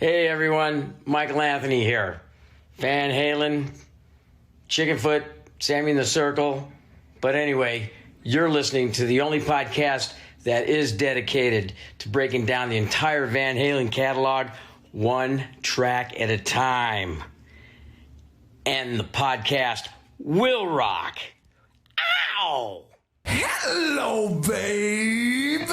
Hey everyone, Michael Anthony here. Van Halen, Chickenfoot, Sammy in the Circle. But anyway, you're listening to the only podcast that is dedicated to breaking down the entire Van Halen catalog one track at a time. And the podcast will rock. Ow! Hello, baby!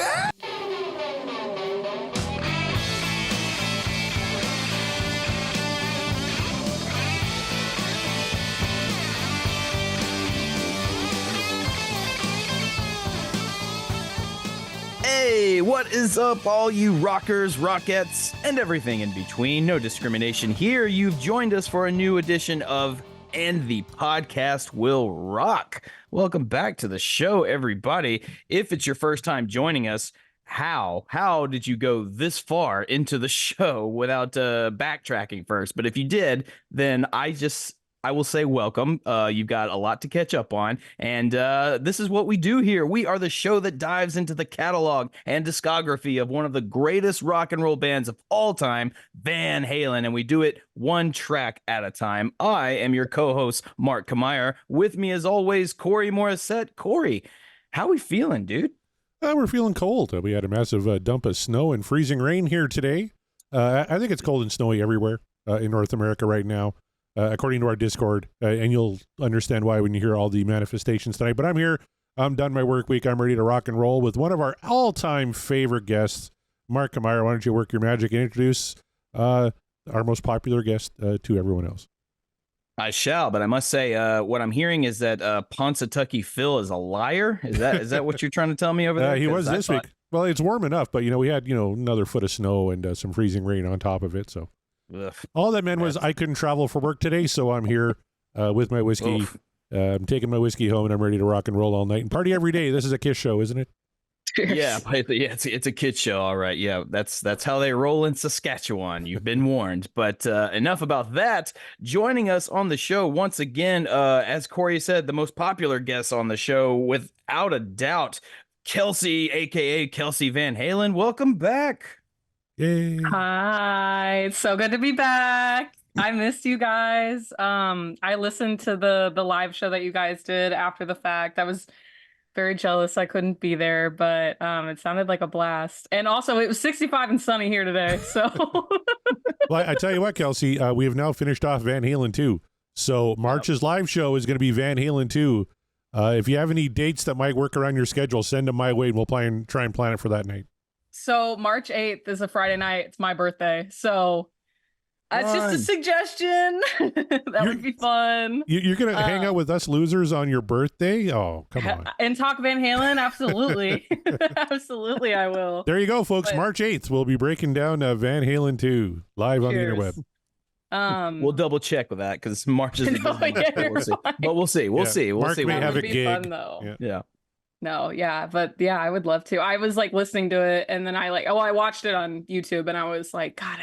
Hey, what is up, all you rockers, rockettes, and everything in between? No discrimination here. You've joined us for a new edition of And the Podcast Will Rock. Welcome back to the show, everybody. If it's your first time joining us, how did you go this far into the show without backtracking first? But if you did, then I will say welcome. You've got a lot to catch up on. And this is what we do here. We are the show that dives into the catalog and discography of one of the greatest rock and roll bands of all time, Van Halen. And we do it one track at a time. I am your co-host, Mark Kamier. With me, as always, Corey Morissette. Corey, how we feeling, dude? We're feeling cold. We had a massive dump of snow and freezing rain here today. I think it's cold and snowy everywhere in North America right now. According to our Discord, and you'll understand why when you hear all the manifestations tonight. But I'm here. I'm done my work week. I'm ready to rock and roll with one of our all-time favorite guests, Mark Kamier. Why don't you work your magic and introduce our most popular guest to everyone else? I shall, but I must say, what I'm hearing is that Pontucky Phil is a liar. Is that what you're trying to tell me over there? He was this week. Well, it's warm enough, but we had another foot of snow and some freezing rain on top of it. So. Ugh. All that meant was I couldn't travel for work today, so I'm here with my whiskey. I'm taking my whiskey home, and I'm ready to rock and roll all night and party every day. This is a Kiss show, isn't it? Yeah, it's a kid show, all right. Yeah, that's how they roll in Saskatchewan. You've been warned. But enough about that. Joining us on the show once again, as Corey said, the most popular guest on the show, without a doubt, Kelsey, aka Kelsey Van Halen. Welcome back. Yay. Hi, it's so good to be back. I missed you guys. I listened to the live show that you guys did after the fact. I was very jealous I couldn't be there, but it sounded like a blast. And also, it was 65 and sunny here today. So, Well, I tell you what, Kelsey, we have now finished off Van Halen 2. So March's live show is going to be Van Halen 2. If you have any dates that might work around your schedule, send them my way, and we'll try and plan it for that night. so March 8th is a Friday night. It's my birthday. So that's just a suggestion. That would be fun. You're going to hang out with us losers on your birthday? Oh, come on. And talk Van Halen? Absolutely. Absolutely, I will. There you go, folks. March 8th, we'll be breaking down Van Halen 2 live on the interweb. We'll double check with that because March is we'll see. We'll see. Mark may have a gig. Fun, though. Yeah. No, yeah, but yeah, I would love to. I was like listening to it, and then I watched it on YouTube, and I was like, God,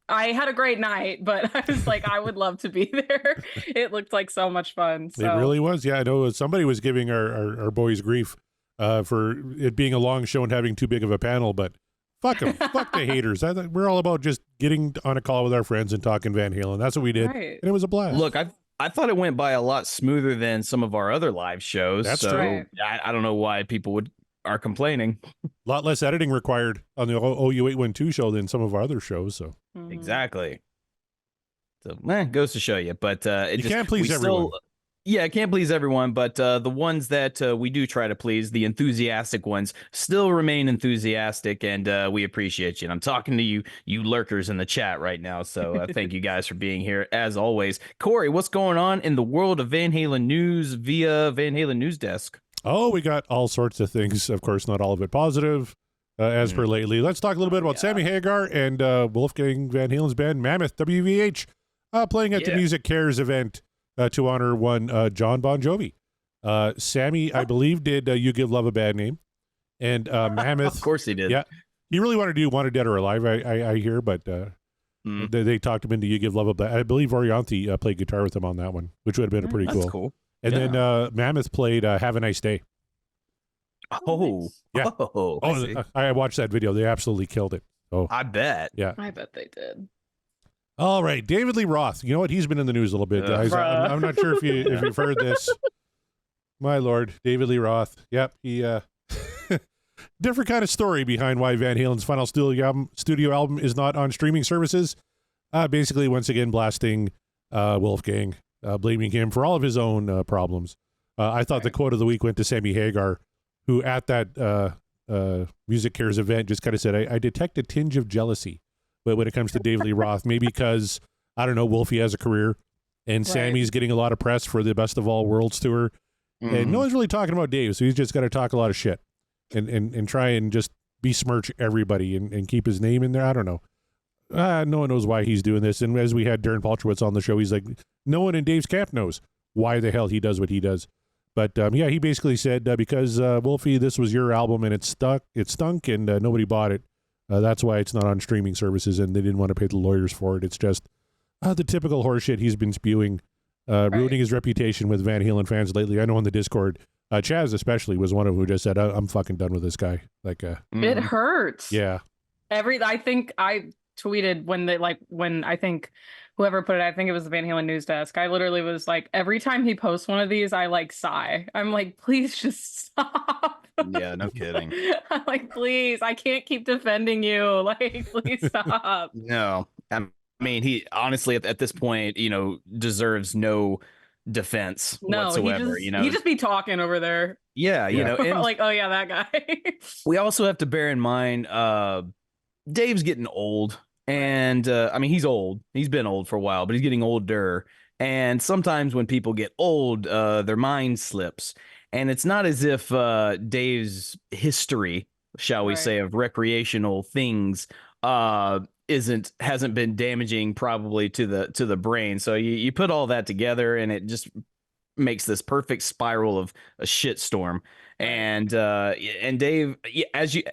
I had a great night, but I was like, I would love to be there. It looked like so much fun. So. It really was. Yeah, I know somebody was giving our boys grief for it being a long show and having too big of a panel, but fuck them, fuck the haters. We're all about just getting on a call with our friends and talking Van Halen. That's what we did, Right. and it was a blast. Look, I thought it went by a lot smoother than some of our other live shows. That's so true. I don't know why people are complaining. A lot less editing required on the OU812 show than some of our other shows. So Exactly. So goes to show you, but you can't please everyone. I can't please everyone, but the ones that we do try to please, the enthusiastic ones, still remain enthusiastic, and we appreciate you. And I'm talking to you lurkers in the chat right now, so thank you guys for being here, as always. Corey, what's going on in the world of Van Halen news via Van Halen News Desk? Oh, we got all sorts of things. Of course, not all of it positive, as per lately. Let's talk a little bit about Sammy Hagar and Wolfgang Van Halen's band, Mammoth, WVH, playing at the Music Cares event. To honor one John Bon Jovi. Sammy, I believe, did You Give Love a Bad Name. And Mammoth. Of course he did. Yeah. He really wanted to do Wanted Dead or Alive, I hear, but they talked him into You Give Love a Bad. I believe Orianthi played guitar with him on that one, which would have been pretty cool. That's cool. And then Mammoth played Have a Nice Day. Oh, yeah. Oh, I watched that video. They absolutely killed it. Oh, I bet. yeah. I bet they did. All right, David Lee Roth. You know what? He's been in the news a little bit, guys. I'm not sure if you've heard this. My lord, David Lee Roth. Yep, he different kind of story behind why Van Halen's final studio album is not on streaming services. Basically, once again, blasting Wolfgang, blaming him for all of his own problems. I thought the quote of the week went to Sammy Hagar, who at that Music Cares event just kind of said, I detect a tinge of jealousy. But when it comes to David Lee Roth, maybe because, I don't know, Wolfie has a career and Sammy's getting a lot of press for the Best of All Worlds tour. And no one's really talking about Dave, so he's just got to talk a lot of shit and try and just besmirch everybody and keep his name in there. I don't know. No one knows why he's doing this. And as we had Darren Paltrowitz on the show, he's like, no one in Dave's camp knows why the hell he does what he does. But yeah, he basically said, because Wolfie, this was your album and it stunk and nobody bought it. That's why it's not on streaming services, and they didn't want to pay the lawyers for it. It's just the typical horseshit he's been spewing, ruining his reputation with Van Halen fans lately. I know on the Discord, Chaz especially was one of them who just said, I'm fucking done with this guy. Like, it hurts. Yeah. I think I tweeted when I think whoever put it, I think it was the Van Halen news desk. I literally was like, every time he posts one of these, I like sigh. I'm like, please just stop. Yeah, no kidding. I'm like, please, I can't keep defending you. Like, please stop. No, I mean, he honestly at this point, deserves no defense whatsoever. He just be talking over there. Yeah, and like, oh yeah, that guy. We also have to bear in mind, Dave's getting old, and I mean, he's old. He's been old for a while, but he's getting older. And sometimes when people get old, their mind slips. And it's not as if Dave's history, shall we say, of recreational things hasn't been damaging probably to the brain. So you put all that together and it just makes this perfect spiral of a shitstorm. And Dave,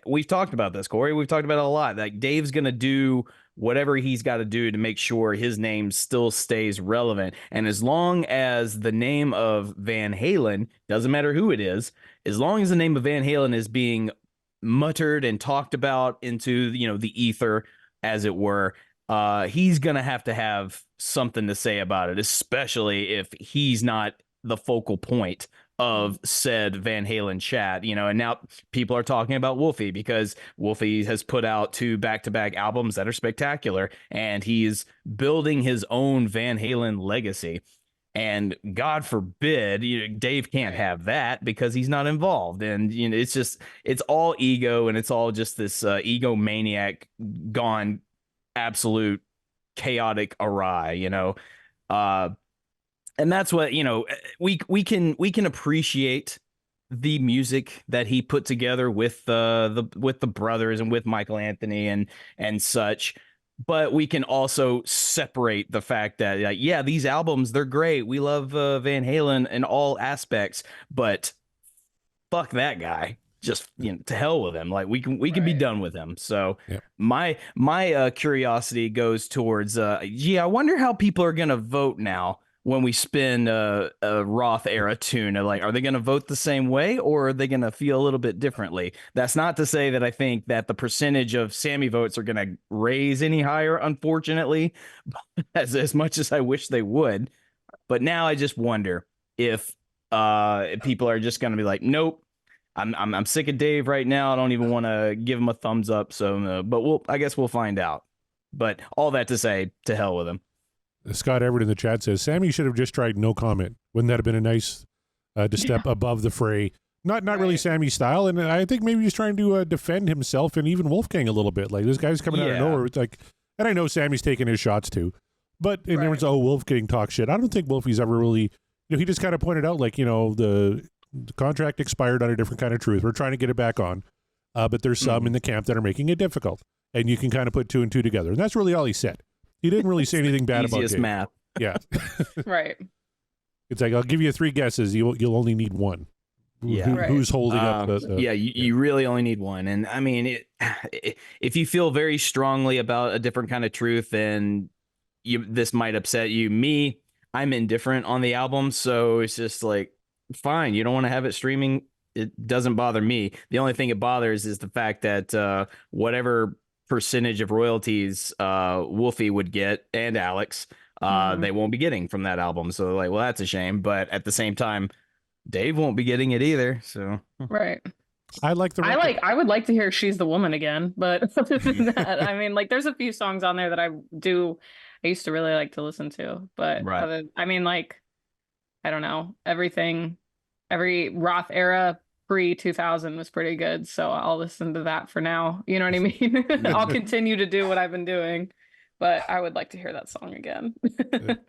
we've talked about this, Corey, we've talked about it a lot. Like Dave's going to do whatever he's got to do to make sure his name still stays relevant. And as long as the name of Van Halen, doesn't matter who it is, as long as the name of Van Halen is being muttered and talked about into, the ether, as it were, he's going to have something to say about it, especially if he's not the focal point of said Van Halen chat, and now people are talking about Wolfie because Wolfie has put out 2 back-to-back albums that are spectacular, and he's building his own Van Halen legacy. And God forbid, Dave can't have that because he's not involved. And it's all ego, and it's all just this egomaniac gone absolute chaotic awry, and that's what, we can appreciate the music that he put together with the brothers and with Michael Anthony and such. But we can also separate the fact that, these albums, they're great. We love Van Halen in all aspects, but fuck that guy. Just, to hell with him. Like we can be done with him. So my curiosity goes towards, I wonder how people are going to vote now when we spin a Roth era tune. Like, are they going to vote the same way, or are they going to feel a little bit differently? That's not to say that I think that the percentage of Sammy votes are going to raise any higher, unfortunately, as much as I wish they would. But now I just wonder if people are just going to be like, nope, I'm sick of Dave right now. I don't even want to give him a thumbs up. So, but I guess we'll find out. But all that to say, to hell with him. Scott Everett in the chat says, Sammy should have just tried no comment. Wouldn't that have been a nice to step above the fray? Not really Sammy's style. And I think maybe he's trying to defend himself and even Wolfgang a little bit. Like, this guy's coming out of nowhere. It's like, and I know Sammy's taking his shots too. But everyone's, Wolfgang talks shit. I don't think Wolfie's ever really, he just kind of pointed out, like, the contract expired on a different kind of truth. We're trying to get it back on. But there's some in the camp that are making it difficult. And you can kind of put 2 and 2 together. And that's really all he said. He didn't really say anything bad about Dave. Math. Yeah. Right. It's like, I'll give you 3 guesses. You'll only need 1. Who's holding up? You really only need 1. And I mean, if you feel very strongly about a different kind of truth, then this might upset you. Me, I'm indifferent on the album. So it's just like, fine. You don't want to have it streaming. It doesn't bother me. The only thing it bothers is the fact that whatever percentage of royalties Wolfie would get and Alex they won't be getting from that album. So like, well, that's a shame. But at the same time, Dave won't be getting it either. So Right. I like the record. I would like to hear She's the Woman again, but other than that, I mean, like there's a few songs on there that I used to really like to listen to, but Right. I mean, like, I don't know, every Roth era pre 2000 was pretty good, so I'll listen to that for now. You know what I mean? I'll continue to do what I've been doing, but I would like to hear that song again.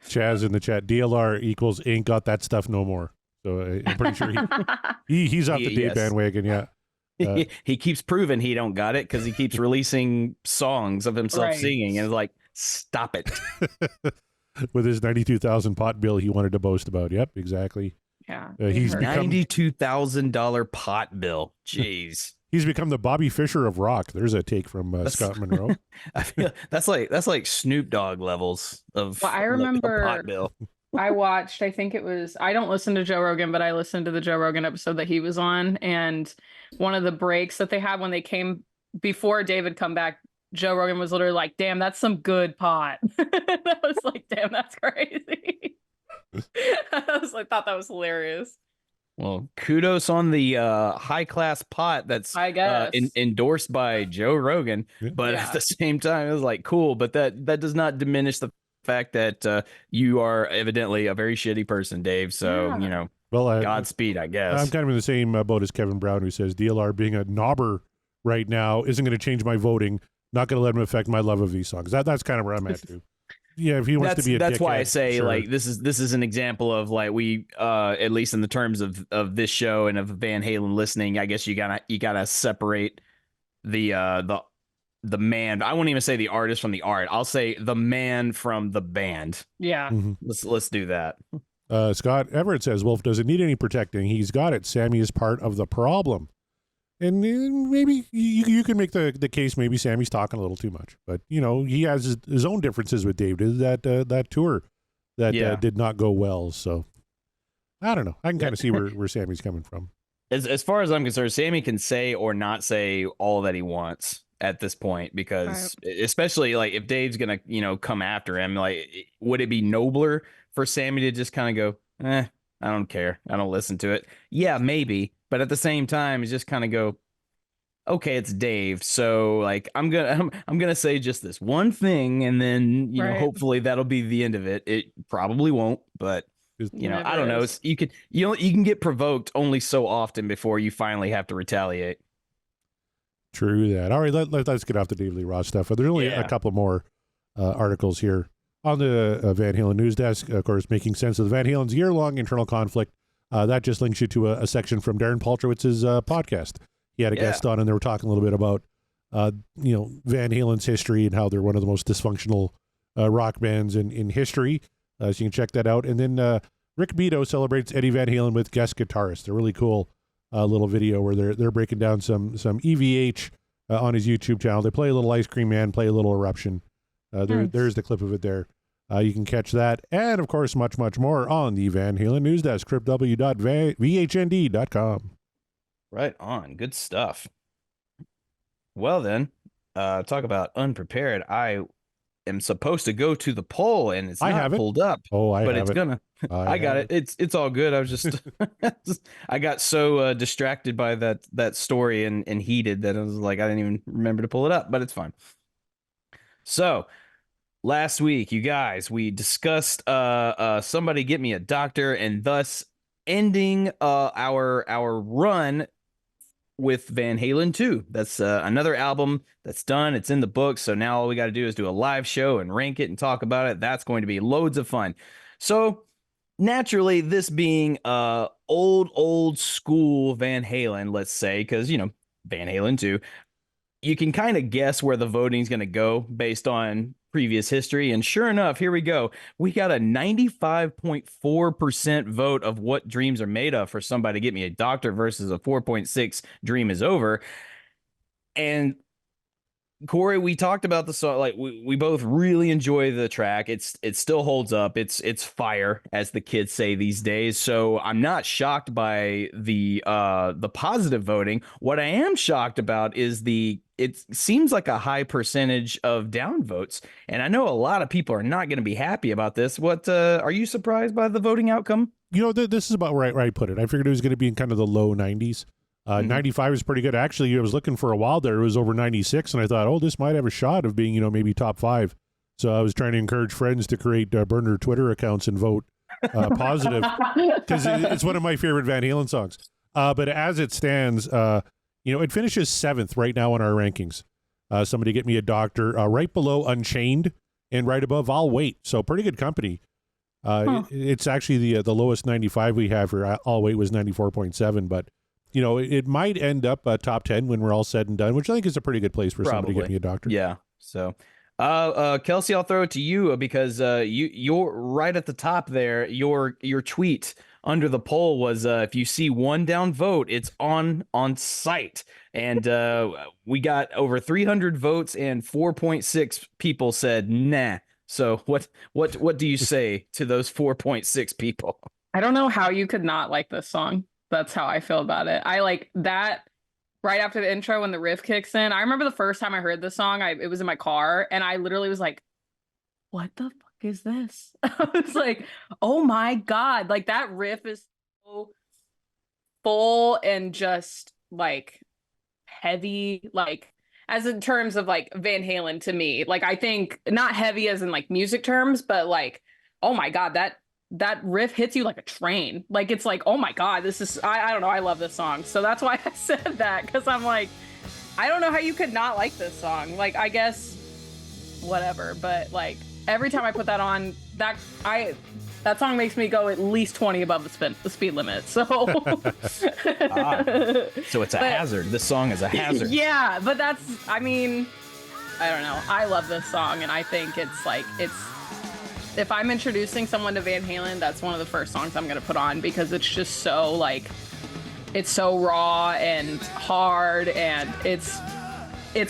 Chaz in the chat, DLR equals ain't got that stuff no more. So I'm pretty sure he's off the Dave bandwagon. Yeah. He keeps proving he don't got it because he keeps releasing songs of himself singing, and it's like, stop it. With his 92,000 pot bill he wanted to boast about. Yep, exactly. Yeah. He's $92,000 pot bill. Jeez. He's become the Bobby Fischer of rock. There's a take from Scott Monroe. I feel that's like Snoop Dogg levels of. Well, I remember pot bill. I watched, I think it was, I don't listen to Joe Rogan, but I listened to the Joe Rogan episode that he was on. And one of the breaks that they had when they came before David come back, Joe Rogan was literally like, damn, that's some good pot. I was like, damn, that's crazy. I was like, thought that was hilarious. Well, kudos on the high class pot that's I guess endorsed by Joe Rogan. But at the same time, it was like, cool. But that does not diminish the fact that you are evidently a very shitty person, Dave. So, you know, well, Godspeed, I guess. I'm kind of in the same boat as Kevin Brown, who says DLR being a knobber right now isn't going to change my voting. Not going to let him affect my love of these songs. That's kind of where I'm at too. Yeah, if he wants to be a that's dickhead, why I say sure. like this is an example of like we at least in the terms of this show and of Van Halen listening, I guess you gotta separate the man. I won't even say the artist from the art. I'll say the man from the band. Yeah. Let's do that. Scott Everett says Wolf doesn't need any protecting. He's got it. Sammy is part of the problem. And maybe you can make the case maybe Sammy's talking a little too much. But, you know, he has his own differences with Dave. That tour that did not go well. So, I don't know. I can kind of see where Sammy's coming from. As far as I'm concerned, Sammy can say or not say all that he wants at this point. Because especially, like, if Dave's going to, you know, come after him, like, would it be nobler for Sammy to just kind of go, I don't care. I don't listen to it. Yeah, maybe. But at the same time, it's just kind of go, okay, it's Dave. So like, I'm gonna say just this one thing, and then you know, hopefully that'll be the end of it. It probably won't, but you know, I don't know. You can get provoked only so often before you finally have to retaliate. True that. All right, let's get off the Dave Lee Roth stuff. There's only a couple more articles here on the Van Halen news desk. Of course, making sense of the Van Halen's year-long internal conflict. That just links you to a section from Darren Paltrowitz's podcast. He had a guest on, and they were talking a little bit about, you know, Van Halen's history and how they're one of the most dysfunctional rock bands in history. So you can check that out. And then Rick Beato celebrates Eddie Van Halen with guest guitarist. A really cool little video where they're breaking down some EVH on his YouTube channel. They play a little Ice Cream Man, play a little Eruption. There's the clip of it there. You can catch that, and of course, much, much more on the Van Halen News Desk, www.vhnd.com. Right on. Good stuff. Well, then, talk about unprepared. I am supposed to go to the poll, and it's not pulled up. But it's gonna. I got it. It's all good. I was just, I got so distracted by that story and heated that I was like, I didn't even remember to pull it up, but it's fine. So. Last week, you guys, we discussed Somebody Get Me a Doctor, and thus ending our run with Van Halen 2. That's another album that's done. It's in the books. So now all we got to do is do a live show and rank it and talk about it. That's going to be loads of fun. So naturally, this being old school Van Halen, let's say, because, you know, Van Halen 2, you can kind of guess where the voting is going to go based on previous history. And sure enough, here we go. We got a 95.4% vote of What Dreams Are Made Of for Somebody Get Me a Doctor versus a 4.6 Dream Is Over. And Corey, we talked about the song. Like we both really enjoy the track. It still holds up. It's fire, as the kids say these days. So I'm not shocked by the positive voting. What I am shocked about is it seems like a high percentage of downvotes, and I know a lot of people are not going to be happy about this. What are you surprised by the voting outcome? This is about where I put it. I figured it was going to be in kind of the low 90s. 95 is pretty good. Actually, I was looking for a while there. It was over 96, and I thought, oh, this might have a shot of being, maybe top 5. So I was trying to encourage friends to create burner Twitter accounts and vote positive, because it's one of my favorite Van Halen songs. But as it stands, it finishes 7th right now on our rankings. Somebody Get Me a Doctor, right below Unchained, and right above I'll Wait. So pretty good company. It's actually the lowest 95 we have for I'll Wait was 94.7, but it might end up top 10 when we're all said and done, which I think is a pretty good place for somebody to Get Me a Doctor. Yeah. So, Kelsey, I'll throw it to you because you're right at the top there. Your tweet under the poll was if you see one down vote, it's on site. And we got over 300 votes and 4.6 people said nah. So what do you say to those 4.6 people? I don't know how you could not like this song. That's how I feel about it. I like that right after the intro when the riff kicks in. I remember the first time I heard this song, it was in my car, and I literally was like, what the fuck is this? I was like, oh my God. Like, that riff is so full and just like heavy, like as in terms of like Van Halen to me. Like, I think not heavy as in like music terms, but like, oh my God, that riff hits you like a train. Like, it's like, oh my God, this is, I don't know, I love this song. So that's why I said that, because I'm like, I don't know how you could not like this song. Like, I guess whatever, but like every time I put that on, that song makes me go at least 20 above the speed limit. So so it's a hazard. This song is a hazard. Yeah, but I don't know. I love this song, and I think if I'm introducing someone to Van Halen, that's one of the first songs I'm going to put on, because it's just so like, it's so raw and hard, and it's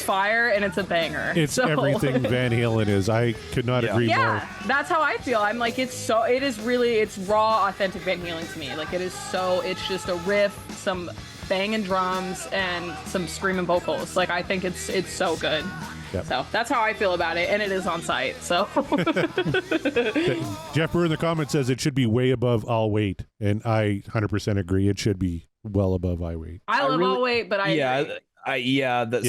fire, and it's a banger. It's everything Van Halen is. I could not agree more. Yeah, that's how I feel. I'm like, it's raw, authentic Van Halen to me. Like, it's just a riff, some banging drums, and some screaming vocals. Like, I think it's so good. Yep. So that's how I feel about it, and it is on site. So Jeff Brewer in the comments says it should be way above I'll Wait, and I 100% agree. It should be well above I Wait. I love I'll Wait, but agree.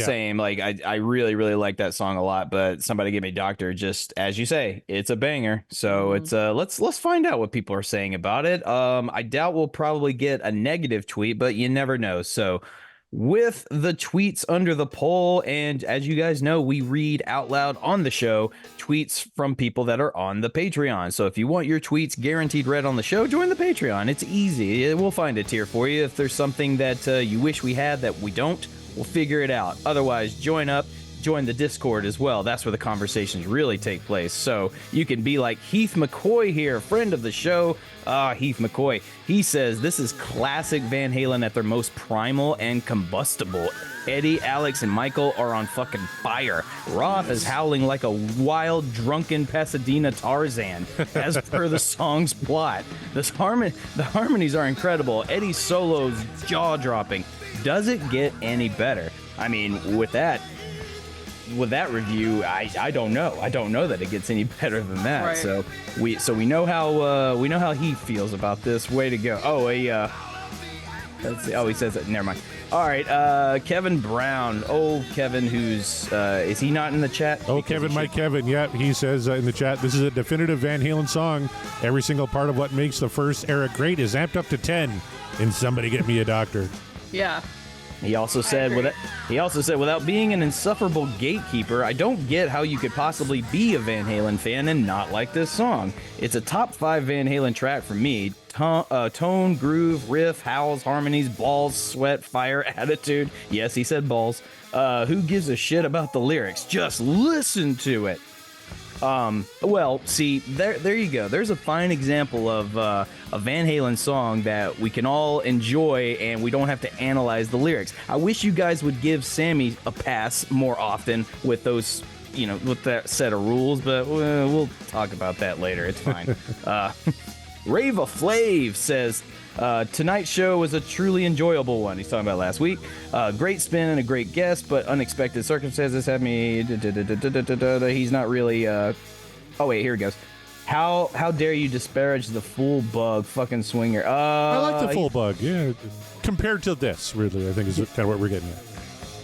Same. Like, I really, really like that song a lot, but Somebody Give Me a Doctor, just as you say, it's a banger. So it's let's find out what people are saying about it. I doubt we'll probably get a negative tweet, but you never know. So with the tweets under the poll, and as you guys know, we read out loud on the show tweets from people that are on the Patreon. So if you want your tweets guaranteed read on the show, join the Patreon. It's easy. We'll find a tier for you. If there's something that you wish we had that we don't, we'll figure it out. Otherwise, join the Discord as well. That's where the conversations really take place. So you can be like Heath McCoy here, friend of the show. Heath McCoy. He says, this is classic Van Halen at their most primal and combustible. Eddie, Alex, and Michael are on fucking fire. Roth is howling like a wild, drunken Pasadena Tarzan, as per the song's plot. The harmonies are incredible. Eddie's solo's jaw-dropping. Does it get any better? I mean, with that review, I don't know. I don't know that it gets any better than that. Right. So we know how he feels about this. Way to go. Let's see. Oh, he says it. Never mind. All right, Kevin Brown. Oh, Kevin, who's is he not in the chat? Oh, Kevin, Mike Kevin. Yeah, he says in the chat, this is a definitive Van Halen song. Every single part of what makes the first era great is amped up to 10. And Somebody Get Me a Doctor. Yeah. He also said without being an insufferable gatekeeper, I don't get how you could possibly be a Van Halen fan and not like this song. It's a top 5 Van Halen track for me. Tone, groove, riff, howls, harmonies, balls, sweat, fire, attitude. Yes, he said balls. Who gives a shit about the lyrics? Just listen to it. Well, see, there you go. There's a fine example of a Van Halen song that we can all enjoy, and we don't have to analyze the lyrics. I wish you guys would give Sammy a pass more often with those, with that set of rules, but we'll talk about that later. It's fine. Rava Flav says, tonight's show was a truly enjoyable one. He's talking about last week. Great spin and a great guest, but unexpected circumstances have me. He's not really. Oh wait, here he goes. How dare you disparage the full bug fucking swinger? I like the full bug. Yeah, compared to this, really, I think is kind of what we're getting at.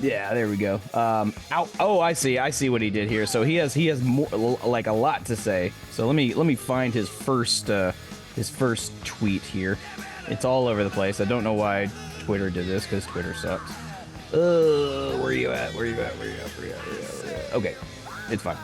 Yeah, there we go. Oh, I see what he did here. So he has more, like a lot to say. So let me find his first tweet here. It's all over the place. I don't know why Twitter did this, because Twitter sucks. Where you at? Okay, it's fine.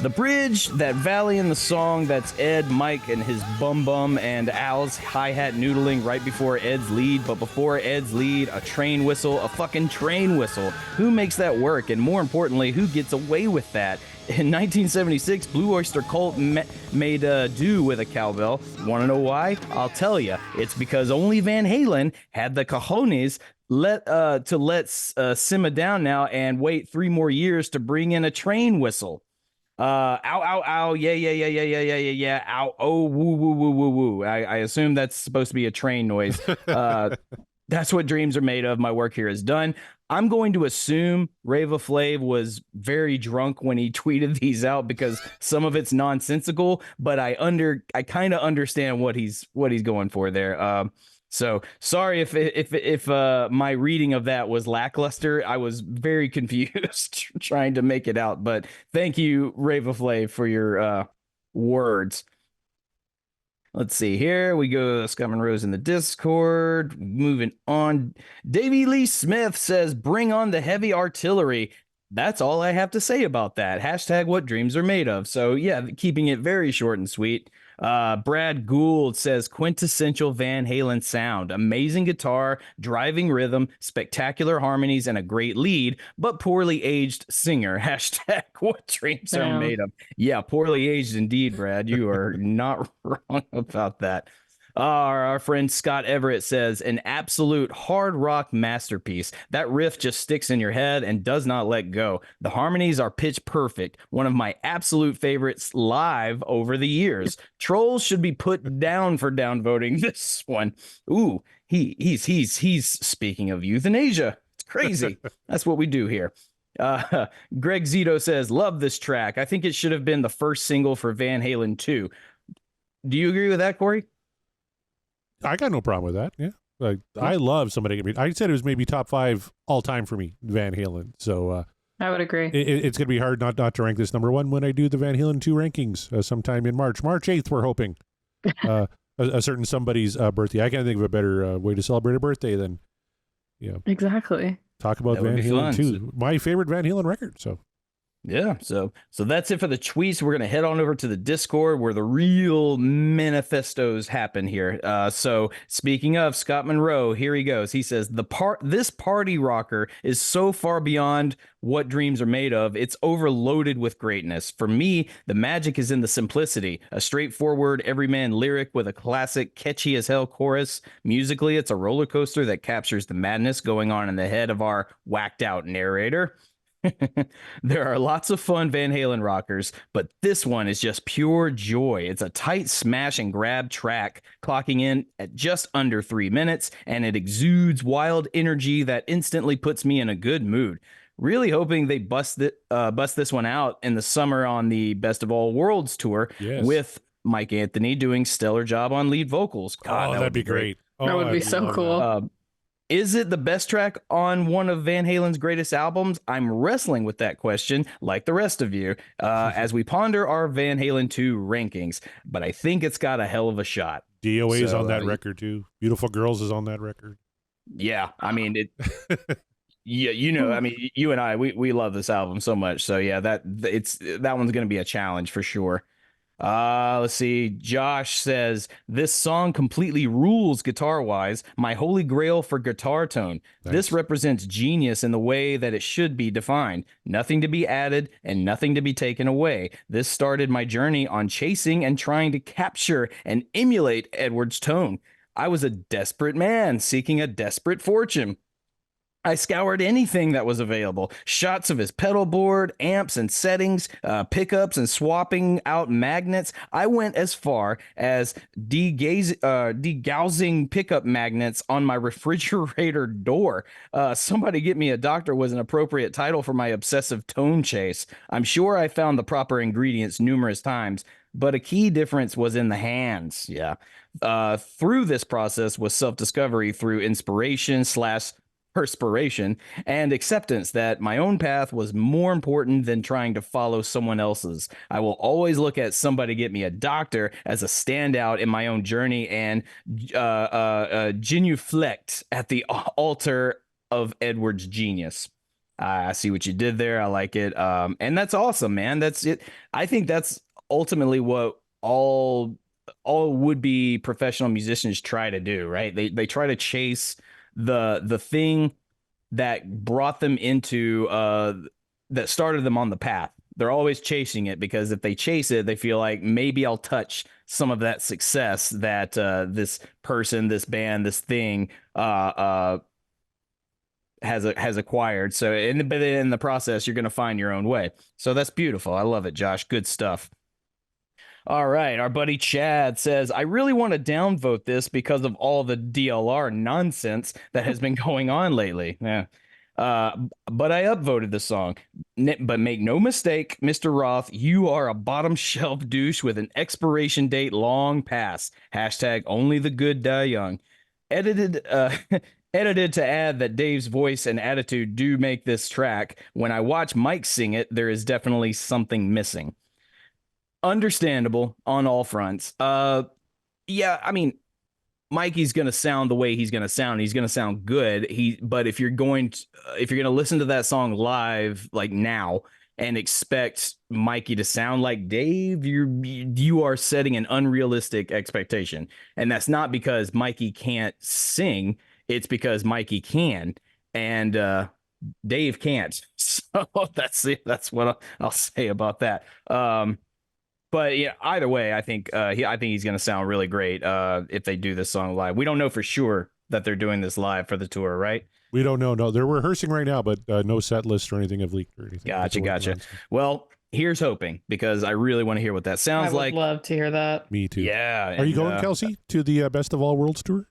The bridge, that valley in the song, that's Ed, Mike, and his bum and Al's hi-hat noodling right before Ed's lead, but before Ed's lead, a train whistle, a fucking train whistle. Who makes that work? And more importantly, who gets away with that? In 1976, Blue Oyster Cult made do with a cowbell. Want to know why? I'll tell you. It's because only Van Halen had the cojones to let simmer down now and wait 3 more years to bring in a train whistle. Ow, yeah, ow, oh, woo. I assume that's supposed to be a train noise. That's what dreams are made of. My work here is done. I'm going to assume Rava Flav was very drunk when he tweeted these out, because some of it's nonsensical, but I kind of understand what he's going for there. So sorry if my reading of that was lackluster. I was very confused trying to make it out, but thank you, Rava Flav, for your words. Let's see here. We go Scum and Rose in the Discord. Moving on. Davey Lee Smith says, bring on the heavy artillery. That's all I have to say about that. Hashtag what dreams are made of. So yeah, keeping it very short and sweet. Brad Gould says, quintessential Van Halen sound, amazing guitar, driving rhythm, spectacular harmonies, and a great lead, but poorly aged singer. Hashtag what dreams are made of. Yeah, poorly aged indeed, Brad. You are not wrong about that. Our friend Scott Everett says, an absolute hard rock masterpiece. That riff just sticks in your head and does not let go. The harmonies are pitch perfect. One of my absolute favorites live over the years. Trolls should be put down for downvoting this one. Ooh, he's speaking of euthanasia. It's crazy. That's what we do here. Greg Zito says, love this track. I think it should have been the first single for Van Halen 2. Do you agree with that, Corey? I got no problem with that. Yeah, I love Somebody Get Me. I said it was maybe top 5 all time for me, Van Halen. So I would agree. It's going to be hard not to rank this number 1 when I do the Van Halen 2 rankings sometime in March 8th. We're hoping a certain somebody's birthday. I can't think of a better way to celebrate a birthday than exactly talk about Van Halen 2, my favorite Van Halen record. So. Yeah, so that's it for the tweets. We're gonna head on over to the Discord where the real manifestos happen here. So speaking of Scott Monroe, here he goes. He says this party rocker is so far beyond what dreams are made of. It's overloaded with greatness. For me, the magic is in the simplicity. A straightforward everyman lyric with a classic catchy as hell chorus. Musically, it's a roller coaster that captures the madness going on in the head of our whacked out narrator. There are lots of fun Van Halen rockers, but this one is just pure joy. It's a tight smash and grab track, clocking in at just under 3 minutes, and it exudes wild energy that instantly puts me in a good mood. Really hoping they bust this one out in the summer on the Best of All Worlds tour, with Mike Anthony doing stellar job on lead vocals. God, that'd be great. That would be so cool. Is it the best track on one of Van Halen's greatest albums? I'm wrestling with that question, like the rest of you, as we ponder our Van Halen 2 rankings. But I think it's got a hell of a shot. DOA is on that record, too. Beautiful Girls is on that record. Yeah, I mean, yeah, I mean, you and I, we love this album so much. So, yeah, that one's going to be a challenge for sure. Let's see. Josh says this song completely rules guitar wise. My holy grail for guitar tone. Nice. This represents genius in the way that it should be defined. Nothing to be added and nothing to be taken away. This started my journey on chasing and trying to capture and emulate Edward's tone. I was a desperate man seeking a desperate fortune. I scoured anything that was available. Shots of his pedal board, amps and settings, pickups and swapping out magnets. I went as far as degaussing pickup magnets on my refrigerator door. Somebody Get Me a Doctor was an appropriate title for my obsessive tone chase. I'm sure I found the proper ingredients numerous times, but a key difference was in the hands. Yeah. Through this process was self-discovery through inspiration / perspiration and acceptance that my own path was more important than trying to follow someone else's. I will always look at Somebody Get Me a Doctor as a standout in my own journey and genuflect at the altar of Edward's genius. I see what you did there. I like it. And that's awesome, man. That's it. I think that's ultimately what all would-be professional musicians try to do, right? They try to chase the thing that brought them into that started them on the path. They're always chasing it because if they chase it, they feel like maybe I'll touch some of that success that this person, this band, this thing has acquired. So in the process, you're going to find your own way. So that's beautiful. I love it, Josh. Good stuff. All right, our buddy Chad says, I really want to downvote this because of all the DLR nonsense that has been going on lately. Yeah. But I upvoted the song. But make no mistake, Mr. Roth, you are a bottom shelf douche with an expiration date long past. Hashtag only the good die young. Edited to add that Dave's voice and attitude do make this track. When I watch Mike sing it, there is definitely something missing. Understandable on all fronts. Yeah, I mean, Mikey's gonna sound the way he's gonna sound. He's gonna sound good. But if you're gonna listen to that song live, like now, and expect Mikey to sound like Dave, you are setting an unrealistic expectation. And that's not because Mikey can't sing. It's because Mikey can, and Dave can't. So that's what I'll say about that. But yeah, either way, I think he's going to sound really great if they do this song live. We don't know for sure that they're doing this live for the tour, right? We don't know. No, they're rehearsing right now, but no set list or anything have leaked or anything. Gotcha. Well, here's hoping, because I really want to hear what that sounds like. I would love to hear that. Me too. Yeah. Are you going, Kelsey, to the Best of All Worlds tour?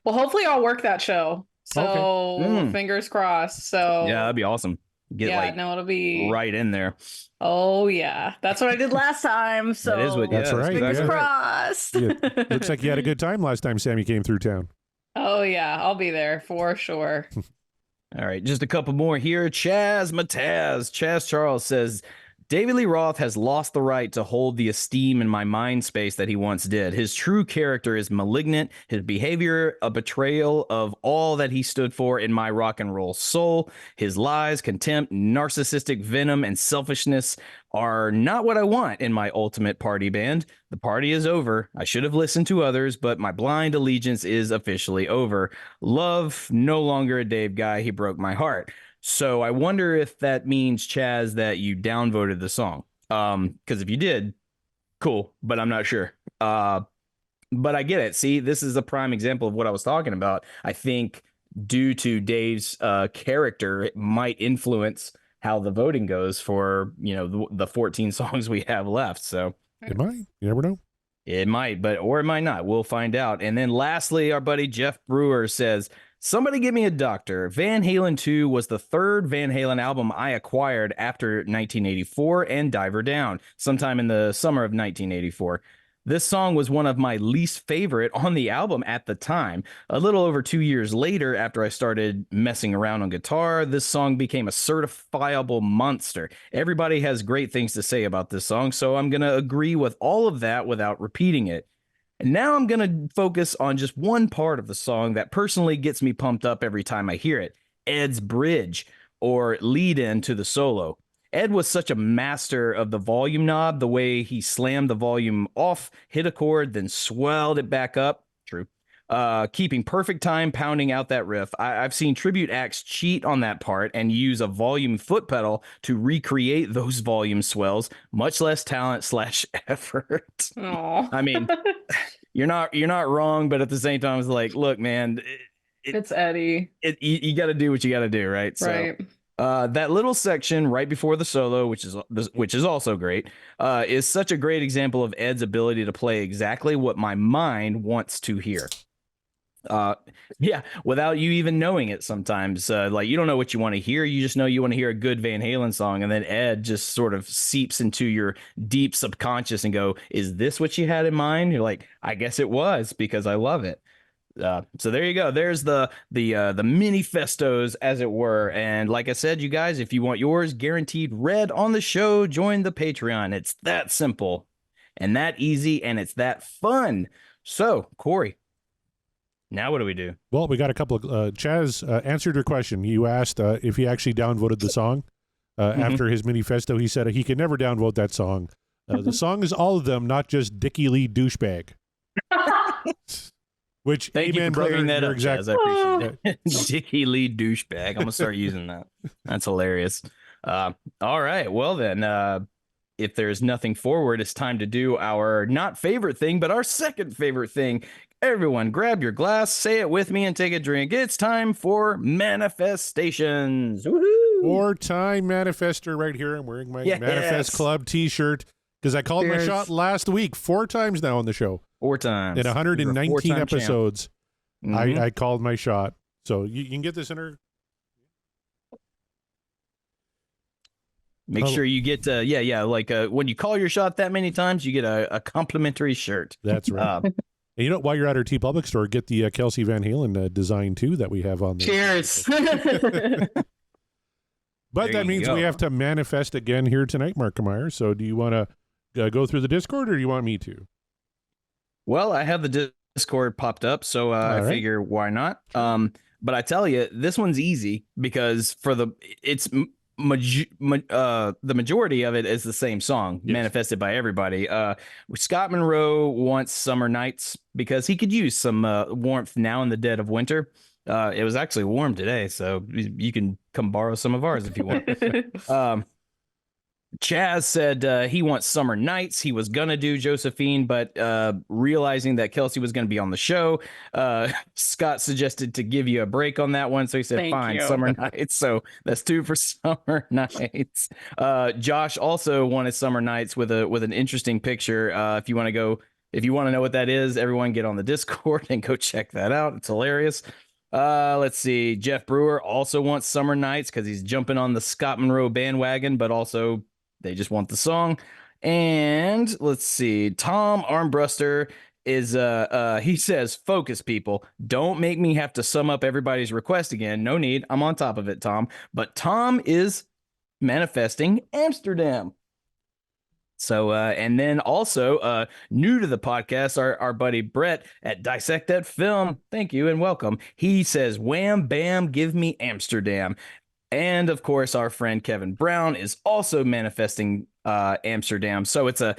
Well, hopefully I'll work that show. So fingers crossed. So yeah, that'd be awesome. It'll be right in there. Oh yeah, that's what I did last time. So that is what. That's right. Fingers crossed. Yeah. Looks like you had a good time last time Sammy came through town. Oh yeah, I'll be there for sure. All right, just a couple more here. Chaz Charles says, David Lee Roth has lost the right to hold the esteem in my mind space that he once did. His true character is malignant, his behavior a betrayal of all that he stood for in my rock and roll soul. His lies, contempt, narcissistic venom, and selfishness are not what I want in my ultimate party band. The party is over. I should have listened to others, but my blind allegiance is officially over. Love, no longer a Dave guy. He broke my heart. So I wonder if that means, Chaz, that you downvoted the song. Because if you did, cool, but I'm not sure. But I get it. See, this is a prime example of what I was talking about. I think due to Dave's character, it might influence how the voting goes for, the 14 songs we have left. So it might. You never know. It might, or it might not. We'll find out. And then lastly, our buddy Jeff Brewer says, Somebody Get Me a Doctor. Van Halen 2 was the third Van Halen album I acquired after 1984 and Diver Down, sometime in the summer of 1984. This song was one of my least favorite on the album at the time. A little over 2 years later, after I started messing around on guitar, this song became a certifiable monster. Everybody has great things to say about this song, so I'm going to agree with all of that without repeating it. And now I'm going to focus on just one part of the song that personally gets me pumped up every time I hear it, Ed's bridge, or lead in to the solo. Ed was such a master of the volume knob, the way he slammed the volume off, hit a chord, then swelled it back up. True. Keeping perfect time pounding out that riff. I've seen tribute acts cheat on that part and use a volume foot pedal to recreate those volume swells. Much less talent / effort. Aw. I mean, you're not wrong, but at the same time, it's like, look, man, It's Eddie. you got to do what you got to do, right? Right. So that little section right before the solo, which is also great, is such a great example of Ed's ability to play exactly what my mind wants to hear. Yeah, without you even knowing it sometimes. Like, you don't know what you want to hear. You just know you want to hear a good Van Halen song. And then Ed just sort of seeps into your deep subconscious and go, is this what you had in mind? You're like, I guess it was, because I love it. So there you go. There's the manifestos, as it were. And like I said, you guys, if you want yours guaranteed read on the show, join the Patreon. It's that simple and that easy, and it's that fun. So, Corey, now what do we do? Well, we got a couple of Chaz answered your question. You asked if he actually downvoted the song after his manifesto. He said he could never downvote that song. The song is all of them, not just Dickie Lee douchebag. Which, Thank you amen, for clearing brother. that You're up, exactly. Chaz. I appreciate it. Dickie Lee douchebag. I'm gonna start using that. That's hilarious. All right. Well then, if there's nothing forward, it's time to do our not favorite thing, but our second favorite thing. Everyone, grab your glass, say it with me, and take a drink. It's time for manifestations. Woohoo! 4-time manifester right here. I'm wearing my Yes. Manifest Club T-shirt because I called my Cheers. shot last week 4 times now on the show. 4 times. In 119 You're a 4-time champ. episodes, Mhm. I called my shot. So you can get this in her. Make sure you get, like when you call your shot that many times, you get a complimentary shirt. That's right. And you know, while you're at our T Public store, get the Kelsey Van Halen design too that we have on there. Cheers. But There that you means go. we have to manifest again here tonight, Markimeyer. So do you want to go through the Discord, or do you want me to? Well, I have the Discord popped up, so I right. figure why not? But I tell you, this one's easy because the majority of it is the same song, Yes. manifested by everybody. Scott Monroe wants Summer Nights because he could use some warmth now in the dead of winter. It was actually warm today, so you can come borrow some of ours if you want. Chaz said he wants Summer Nights. He was gonna do Josephine, but realizing that Kelsey was gonna be on the show, Scott suggested to give you a break on that one. So he said, Thank fine, you. Summer Nights. So that's 2 for Summer Nights. Josh also wanted Summer Nights with an interesting picture. If you want to know what that is, everyone get on the Discord and go check that out. It's hilarious. Let's see. Jeff Brewer also wants Summer Nights because he's jumping on the Scott Monroe bandwagon, but also they just want the song. And let's see. Tom Armbruster is he says, focus, people. Don't make me have to sum up everybody's request again. No need. I'm on top of it, Tom. But Tom is manifesting Amsterdam. So, and then also new to the podcast, our buddy Brett at Dissect That Film. Thank you and welcome. He says, wham, bam, give me Amsterdam. And of course, our friend Kevin Brown is also manifesting Amsterdam. So it's a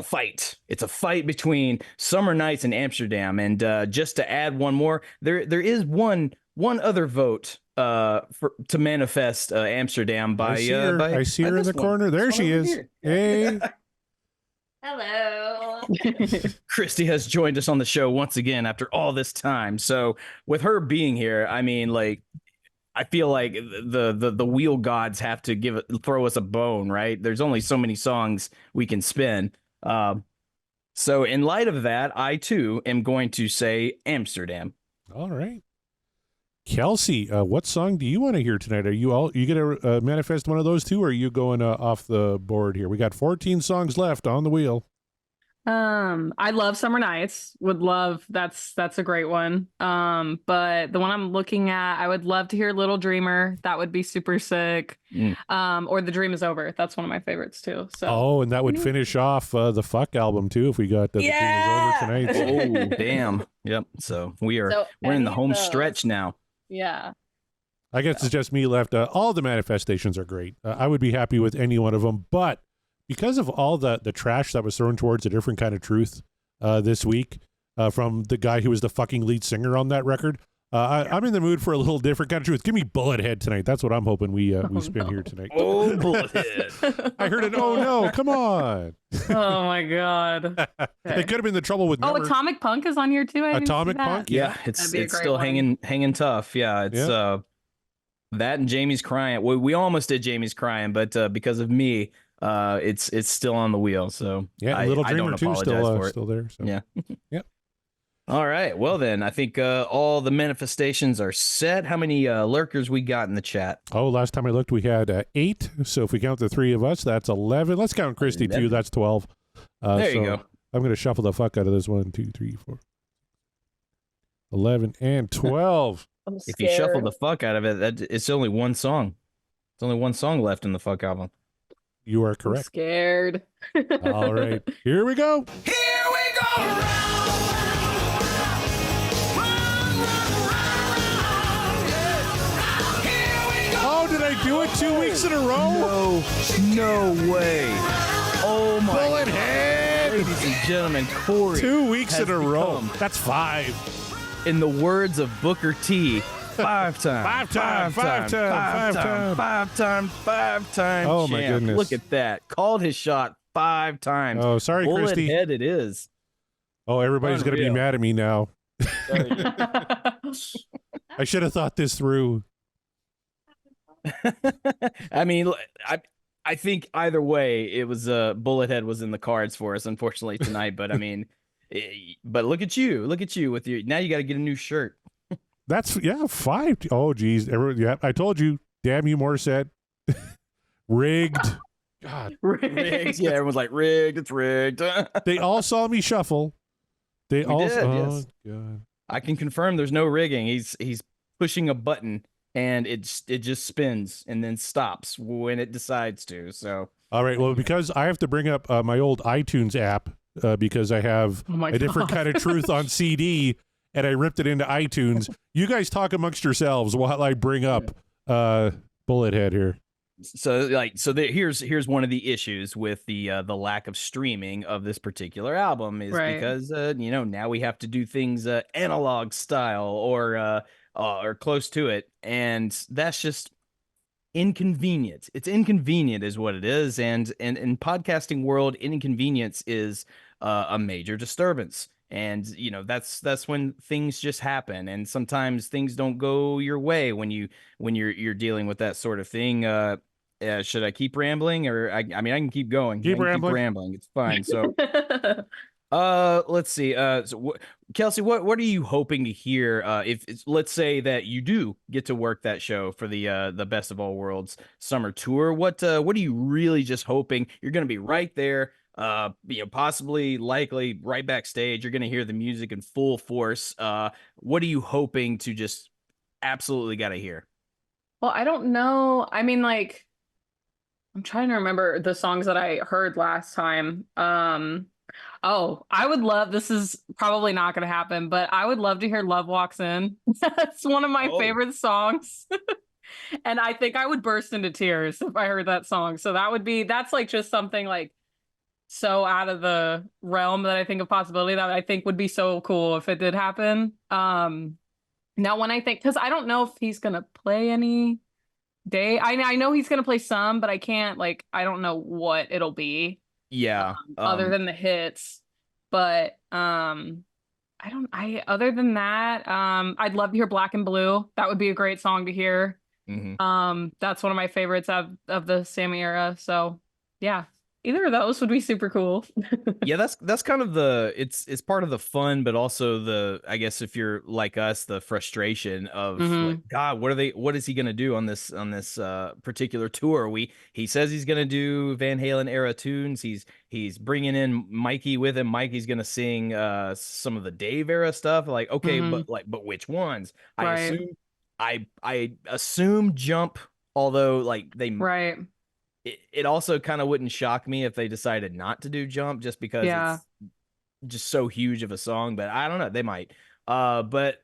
fight. It's a fight between Summer Nights and Amsterdam. And just to add one more, there is one other vote to manifest Amsterdam by I see her in this the one. corner. There This she one over is. here. Hey. Hello. Christy has joined us on the show once again after all this time. So with her being here, I mean, like, I feel like the wheel gods have to throw us a bone, right? There's only so many songs we can spin. So in light of that, I too am going to say Amsterdam. All right. Kelsey, what song do you want to hear tonight? Are you going to manifest one of those two, or are you going off the board here? We got 14 songs left on the wheel. I love Summer Nights. Would love that's a great one. But the one I'm looking at, I would love to hear Little Dreamer. That would be super sick. Or The Dream Is Over. That's one of my favorites too. So Oh, and that would finish off the Fuck album too if we got The Dream Is Over tonight. Oh, damn. Yep. So we're in the home stretch now. yeah. I guess it's just me left. All the manifestations are great. I would be happy with any one of them, but because of all the trash that was thrown towards a different kind of truth this week from the guy who was the fucking lead singer on that record, I'm in the mood for a little different kind of truth. Give me Bullethead tonight. That's what I'm hoping we spin here tonight. Oh, Bullethead. I heard an oh no, come on. Oh my god. It could have been the trouble with Oh, Atomic Punk is on here too. I didn't see Atomic that. Punk? Yeah, it's That'd be a great still one. hanging tough. Yeah, it's that and Jamie's Crying. We almost did Jamie's Crying, but because of me, it's still on the wheel. So Yeah, Little I don't Dreamer too apologize for it. still there. So. Yeah. Yep. All right. Well, then I think all the manifestations are set. How many lurkers we got in the chat? Oh, last time I looked, we had 8. So if we count the 3 of us, that's 11. Let's count Christy too. That's 12. There you go. I'm going to shuffle the fuck out of this. 1, 2, 3, 4, 11 and 12. I'm If you shuffle the fuck out of it, it's only one song. It's only one song left in the fuck album. You are I'm correct. scared. All right, here we go. Here we go. Oh, did I do it 2 weeks in a row? No way. Oh my Bullethead. Ladies and gentlemen, Corey 2 weeks has in a row. become, That's 5. in the words of Booker T, 5 time. 5 time, 5 time, 5 time. 5 time, 5 time. Oh, my champ. goodness. Look at that. Called his shot 5 times. Oh, sorry, Christy. Bullethead it is. Oh, everybody's going to be Unreal. mad at me now. I should have thought this through. I mean, I think either way, it was Bullethead was in the cards for us, unfortunately tonight. But I mean, but look at you with your now you got to get a new shirt. That's 5. Oh, geez. Yeah, I told you. Damn you, Morissette. Rigged. God. Rigged. Yeah, everyone's like rigged. It's rigged. They all saw me shuffle. They all. did, Oh, yes. God. I can confirm there's no rigging. He's pushing a button and it just spins and then stops when it decides to. So All right. Well, because I have to bring up my old iTunes app because I have Oh my a different God. kind of truth on CD, and I ripped it into iTunes. You guys talk amongst yourselves while I bring up Bullethead here. here's one of the issues with the lack of streaming of this particular album is Right. because now we have to do things analog style or close to it, and that's just inconvenient. It's inconvenient is what it is, and in podcasting world, inconvenience is a major disturbance. And that's when things just happen, and sometimes things don't go your way when you're dealing with that sort of thing. Should I keep rambling, or I mean I can keep going. Keep I can rambling. Keep rambling. It's fine. So let's see. Kelsey, what are you hoping to hear? Let's say that you do get to work that show for the Best of All Worlds summer tour. What are you really just hoping? You're going to be right there. Possibly, likely, right backstage. You're going to hear the music in full force. What are you hoping to just absolutely got to hear? Well, I don't know. I mean, like, I'm trying to remember the songs that I heard last time. Oh, I would love, this is probably not going to happen, but I would love to hear Love Walks In. That's one of my favorite songs. And I think I would burst into tears if I heard that song. So that's like just something like so out of the realm that I think of possibility that I think would be so cool if it did happen. Now when I think, because I don't know if he's gonna play any day. I know he's gonna play some, but I can't I don't know what it'll be. Yeah. Other than the hits. But other than that, I'd love to hear Black and Blue. That would be a great song to hear. Mhm. That's one of my favorites of the Sammy era. So yeah. Either of those would be super cool. Yeah, that's kind of it's part of the fun, but also I guess if you're like us, the frustration of like, God, what is he gonna do on this particular tour? He says he's gonna do Van Halen era tunes. He's bringing in Mikey with him. Mikey's gonna sing some of the Dave era stuff. Like, okay, but which ones? Right. I assume Jump, although they right. It also kind of wouldn't shock me if they decided not to do Jump just because it's just so huge of a song, but I don't know, they might. But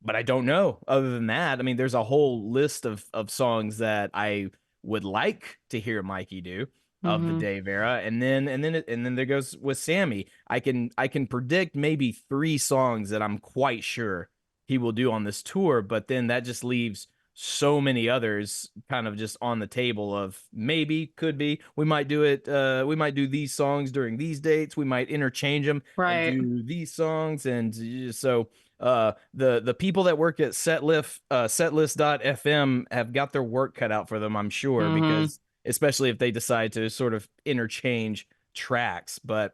but I don't know. Other than that, I mean, there's a whole list of songs that I would like to hear Mikey do of the Mhm. Dave era, and then there goes with Sammy. I can predict maybe 3 songs that I'm quite sure he will do on this tour, but then that just leaves so many others kind of just on the table of maybe, could be. We might do it. We might do these songs during these dates. We might interchange them and Right. do these songs, and so the people that work at setlist.fm have got their work cut out for them, I'm sure, Mhm. because especially if they decide to sort of interchange tracks, but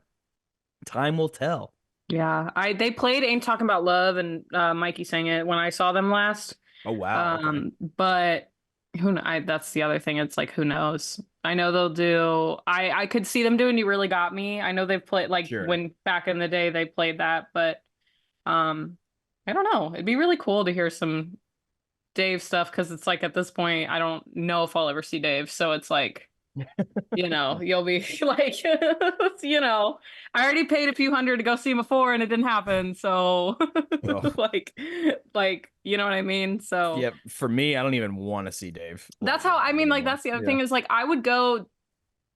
time will tell. Yeah. They played Ain't Talking About Love, and Mikey sang it when I saw them last. Oh wow. Okay. But that's the other thing. It's like, who knows? I know they'll do. I could see them doing "You Really Got Me." I know they've played, like, Sure. when back in the day they played that, but I don't know. It'd be really cool to hear some Dave stuff, because it's like, at this point I don't know if I'll ever see Dave, so it's like, you'll be like, I already paid a few hundred to go see him before and it didn't happen, so Oh. like, you know what I mean? So Yeah, for me, I don't even want to see Dave. that's how, I mean, like, anymore. that's the other Yeah. thing, is like, I would go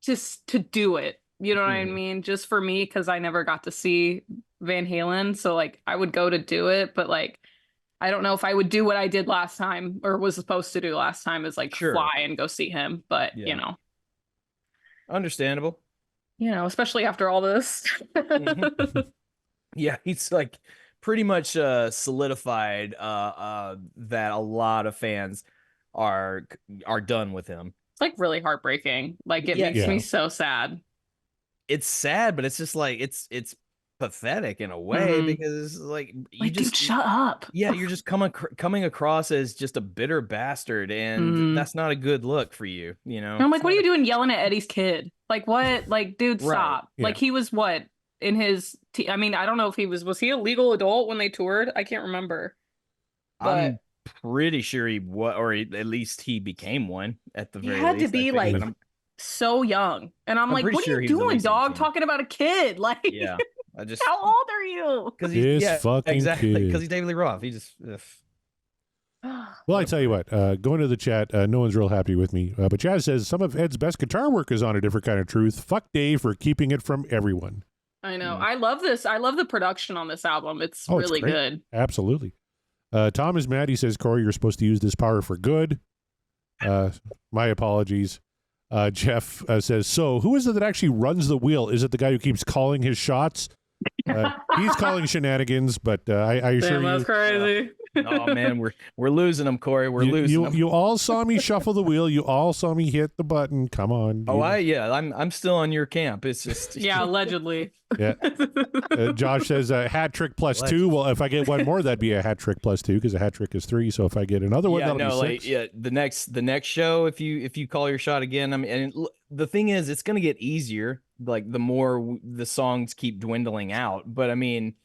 just to do it, you know what I Mhm. mean? Just for me, because I never got to see Van Halen, so like, I would go to do it, but like, I don't know if I would do what I did last time, or was supposed to do last time, is like Sure. fly and go see him, but Yeah. Understandable. especially after all this. Mhm. Yeah, he's like pretty much solidified that a lot of fans are done with him. It's like really heartbreaking. Like, it Yeah. makes me Yeah. so sad. It's sad, but it's just like it's pathetic in a way, Mhm. because like you Like, just dude, shut up. yeah, you're just coming across as just a bitter bastard, and Mhm. that's not a good look for you, And I'm like, It's what are not you doing yelling at Eddie's kid? Like, what? Like, dude, Right. stop. Yeah. Like, he was what? In his I mean, I don't know if was he a legal adult when they toured? I can't remember. But I'm pretty sure at least he became one at the he very had to least, I be think. like But so young. And I'm like, pretty what are sure you he was at doing, least dog? 18. Talking about a kid. Like, Yeah, I just how old are you? because This fucking exactly, kid. because he's David Lee Roth. He just Well, What I a tell you what, going to the chat, no one's real happy with me. But Chaz says some of Ed's best guitar work is on A Different Kind of Truth. Fuck Dave for keeping it from everyone. I know. I love this. I love the production on this album. It's Oh, it's really great. good. Absolutely. Tom is mad. He says, Corey, you're supposed to use this power for good. My apologies. Jeff says, so who is it that actually runs the wheel? Is it the guy who keeps calling his shots? He's calling shenanigans, but I assure Damn, that's you. crazy. Oh man, we're losing them, Corey. We're losing them. You all saw me shuffle the wheel. You all saw me hit the button. Come on. I'm still on your camp. It's just Yeah, allegedly. Yeah. Josh says hat trick plus 2. Well, if I get one more, that'd be a hat trick plus 2, because a hat trick is 3. So if I get another one, yeah, that'll be 6. the next show, if you call your shot again, I mean, and the thing is, it's gonna get easier, like the more the songs keep dwindling out. But I mean,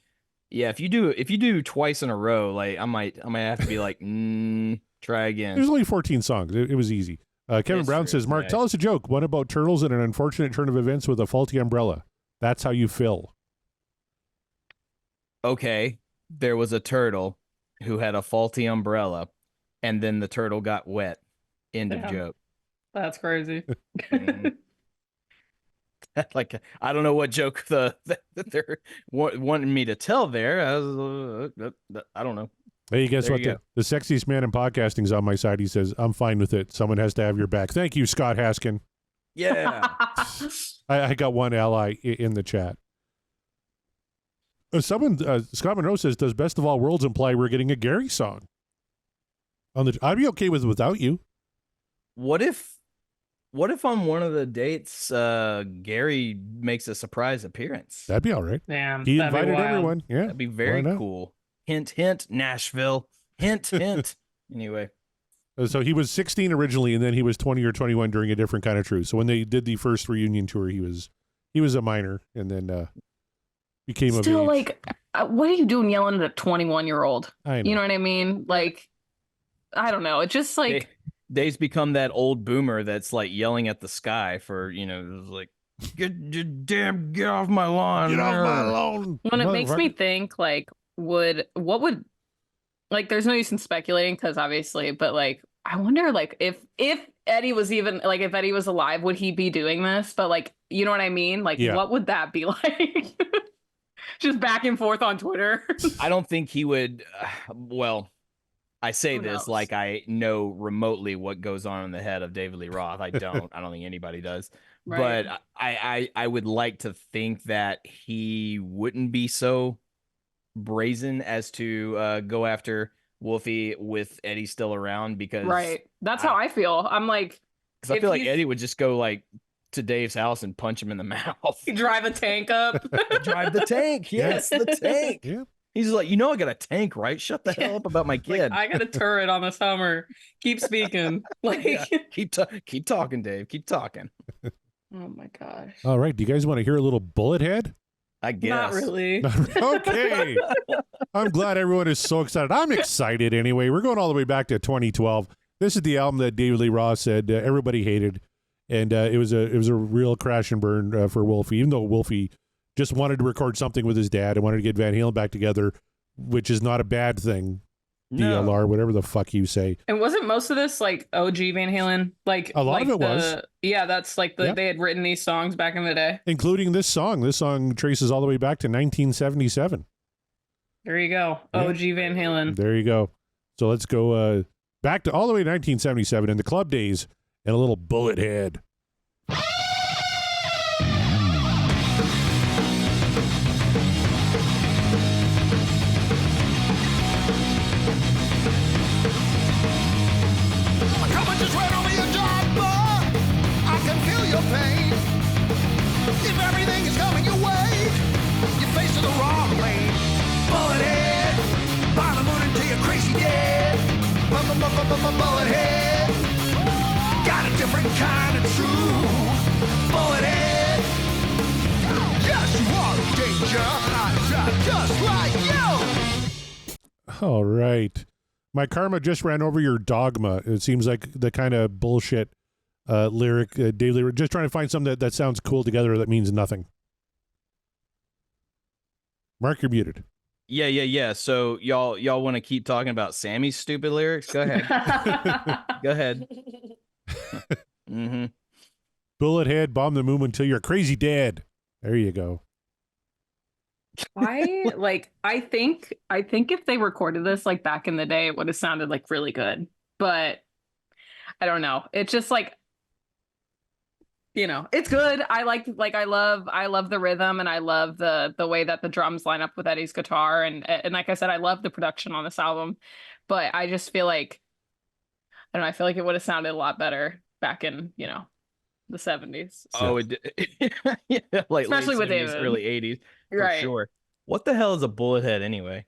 yeah, if you do twice in a row, like I might have to be like, try again. There's only 14 songs. It was easy. Kevin It's Brown true. says, Mark, Yeah. tell us a joke. One about turtles and an unfortunate turn of events with a faulty umbrella. That's how you fill. Okay, there was a turtle who had a faulty umbrella, and then the turtle got wet. End of Damn. joke. That's crazy. Mhm. Like, I don't know what joke that they're wanting me to tell there. I don't know. Hey, guess There what? you go. The sexiest man in podcasting's on my side. He says, I'm fine with it. Someone has to have your back. Thank you, Scott Haskin. Yeah. I got one ally in the chat. Scott Monroe says, does Best of All Worlds imply we're getting a Gary song? I'd be okay without you. What if on one of the dates, Gary makes a surprise appearance? That'd be all right. Damn. He that'd be invited wild. everyone. Yeah. That'd be very Why not? cool. Hint, hint, Nashville. Hint, hint. Anyway. So he was 16 originally, and then he was 20 or 21 during A Different Kind of Truth. So when they did the first reunion tour, he was a minor, and then became Still, of age. like, what are you doing yelling at a 21-year-old? I know. You know what I mean? Like, I don't know. It just like, Dave's become that old boomer that's like yelling at the sky for, like, get off my lawn. Get off my lawn. when it makes me think, like, what would like there's no use in speculating because obviously, but like I wonder like if Eddie was even like if Eddie was alive, would he be doing this? But like you know what I mean? Like what would that be like? Just back and forth on Twitter. I don't think he would. Well, I say this like I know remotely what goes on in the head of David Lee Roth. I don't. I don't think anybody does. Right. But I would like to think that he wouldn't be so brazen as to go after Wolfie with Eddie still around because that's how I feel. I'm like, because I feel like Eddie would just go like to Dave's house and punch him in the mouth. Drive a tank up. Drive the tank. Yes, the tank. Yeah. He's like, you know, I got a tank, right? Shut the hell up about my kid. Like, I got a turret on this Hummer. Keep speaking. Like, keep talking, Dave. Keep talking. Oh my gosh. All right. Do you guys want to hear a little Bullethead? I guess. Not really. Okay. I'm glad everyone is so excited. I'm excited anyway. We're going all the way back to 2012. This is the album that David Lee Roth said everybody hated, and it was a real crash and burn for Wolfie. Even though Wolfie just wanted to record something with his dad and wanted to get Van Halen back together, which is not a bad thing. No. DLR, whatever the fuck you say. And wasn't most of this like OG Van Halen? Like a lot of it was. Yeah, that's like they had written these songs back in the day, including this song. This song traces all the way back to 1977. There you go, OG Van Halen. There you go. So let's go back to all the way to 1977 in the club days and a little Bullethead. Pain. If everything is coming your way, you're facing the wrong lane. Bullethead, by the moon until you're crazy dead. Bullethead, got a different kind of truth. Bullethead, yes, you are in danger. I just like you. All right. My karma just ran over your dogma. It seems like the kind of bullshit lyric, Dave Lee, just trying to find something that sounds cool together that means nothing. Mark, you're muted. Yeah. So y'all want to keep talking about Sammy's stupid lyrics? Go ahead. Go ahead. Bullethead, bomb the moon until you're crazy dead. There you go. I think if they recorded this like back in the day, it would have sounded like really good. But I don't know. It's just like, you know, it's good. I love the rhythm, and I love the way that the drums line up with Eddie's guitar, and like I said, I love the production on this album. But I just feel like, I don't know, I feel like it would have sounded a lot better back in, you know, the 70s. Oh, yeah, like especially with David, early 80s, for right? Sure. What the hell is a Bullethead anyway?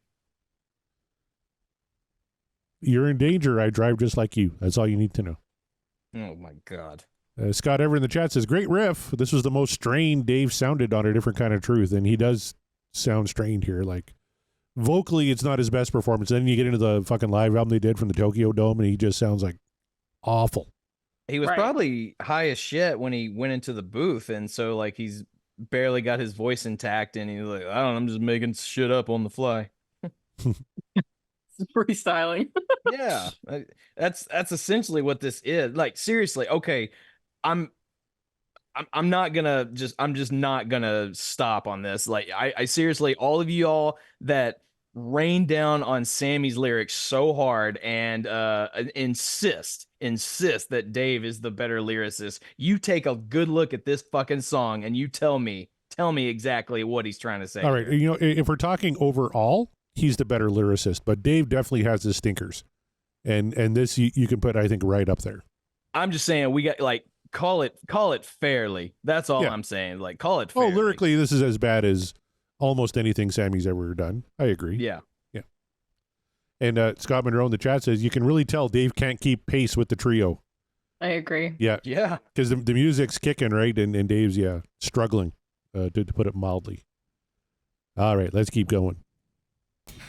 You're in danger. I drive just like you. That's all you need to know. Oh my God. Scott Ever in the chat says, great riff. This was the most strained Dave sounded on A Different Kind of Truth. And he does sound strained here. Like, vocally, it's not his best performance. Then you get into the fucking live album they did from the Tokyo Dome, and he just sounds like awful. He was probably high as shit when he went into the booth. And so, like, he's barely got his voice intact. And he's like, I don't know, I'm just making shit up on the fly. Freestyling. Yeah. That's essentially what this is. Like, seriously, okay. I'm just not gonna stop on this. Like, I seriously, all of y'all that rain down on Sammy's lyrics so hard and insist that Dave is the better lyricist, you take a good look at this fucking song and you tell me exactly what he's trying to say. All right, you know, if we're talking overall, he's the better lyricist, but Dave definitely has his stinkers, and this you can put, I think, right up there. I'm just saying, we got, like, call it fairly. That's all I'm saying. Like, call it fairly. Oh, lyrically, this is as bad as almost anything Sammy's ever done. I agree. Yeah. And Scott Monroe in the chat says, you can really tell Dave can't keep pace with the trio. I agree. Yeah. Because the music's kicking, right? And Dave's, struggling, to put it mildly. All right, let's keep going.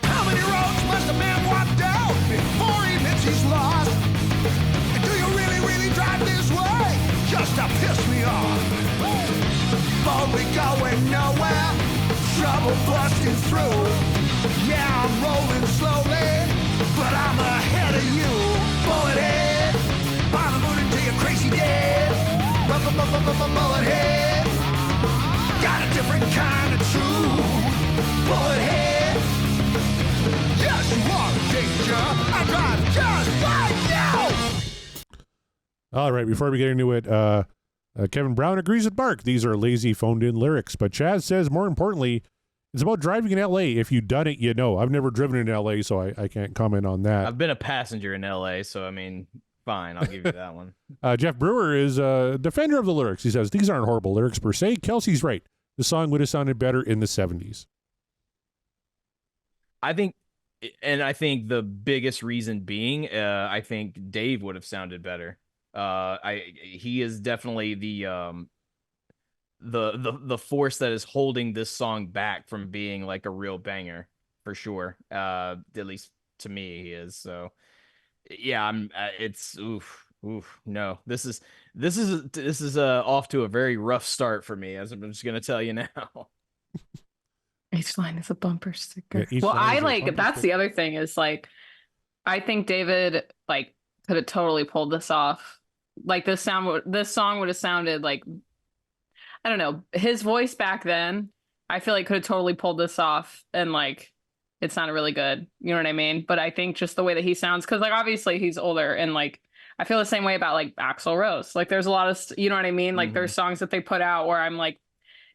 How many roads must a man walk down before he admits he's lost? And do you really, really drive this way just to piss me off? Boldly going nowhere, trouble busting through. Yeah, I'm rolling slowly, but I'm ahead of you. Bullethead, by the moon until you're crazy dead. Bullethead, got a different kind of truth. Bullethead, yes, you are a danger. I drive just like you. All right, before we get into it, Kevin Brown agrees with Mark. These are lazy phoned-in lyrics. But Chaz says, more importantly, it's about driving in L.A. If you've done it, you know. I've never driven in L.A., so I can't comment on that. I've been a passenger in L.A., so, I mean, fine. I'll give you that one. Jeff Brewer is a defender of the lyrics. He says, these aren't horrible lyrics per se. Kelsey's right. The song would have sounded better in the 70s. I think the biggest reason being, I think Dave would have sounded better. He is definitely the force that is holding this song back from being like a real banger for sure. At least to me, he is. So yeah, it's no. This is off to a very rough start for me, as I'm just gonna tell you now. Each line is a bumper sticker. Yeah, Well, line I is a like bumper that's sticker. the other thing is like I think David like could have totally pulled this off. Like this song would have sounded like I don't know, his voice back then, I feel like could have totally pulled this off and like it sounded really good. You know what I mean? But I think just the way that he sounds, because like obviously he's older and like I feel the same way about like Axl Rose. Like there's a lot of you know what I mean? Like there's songs that they put out where I'm like,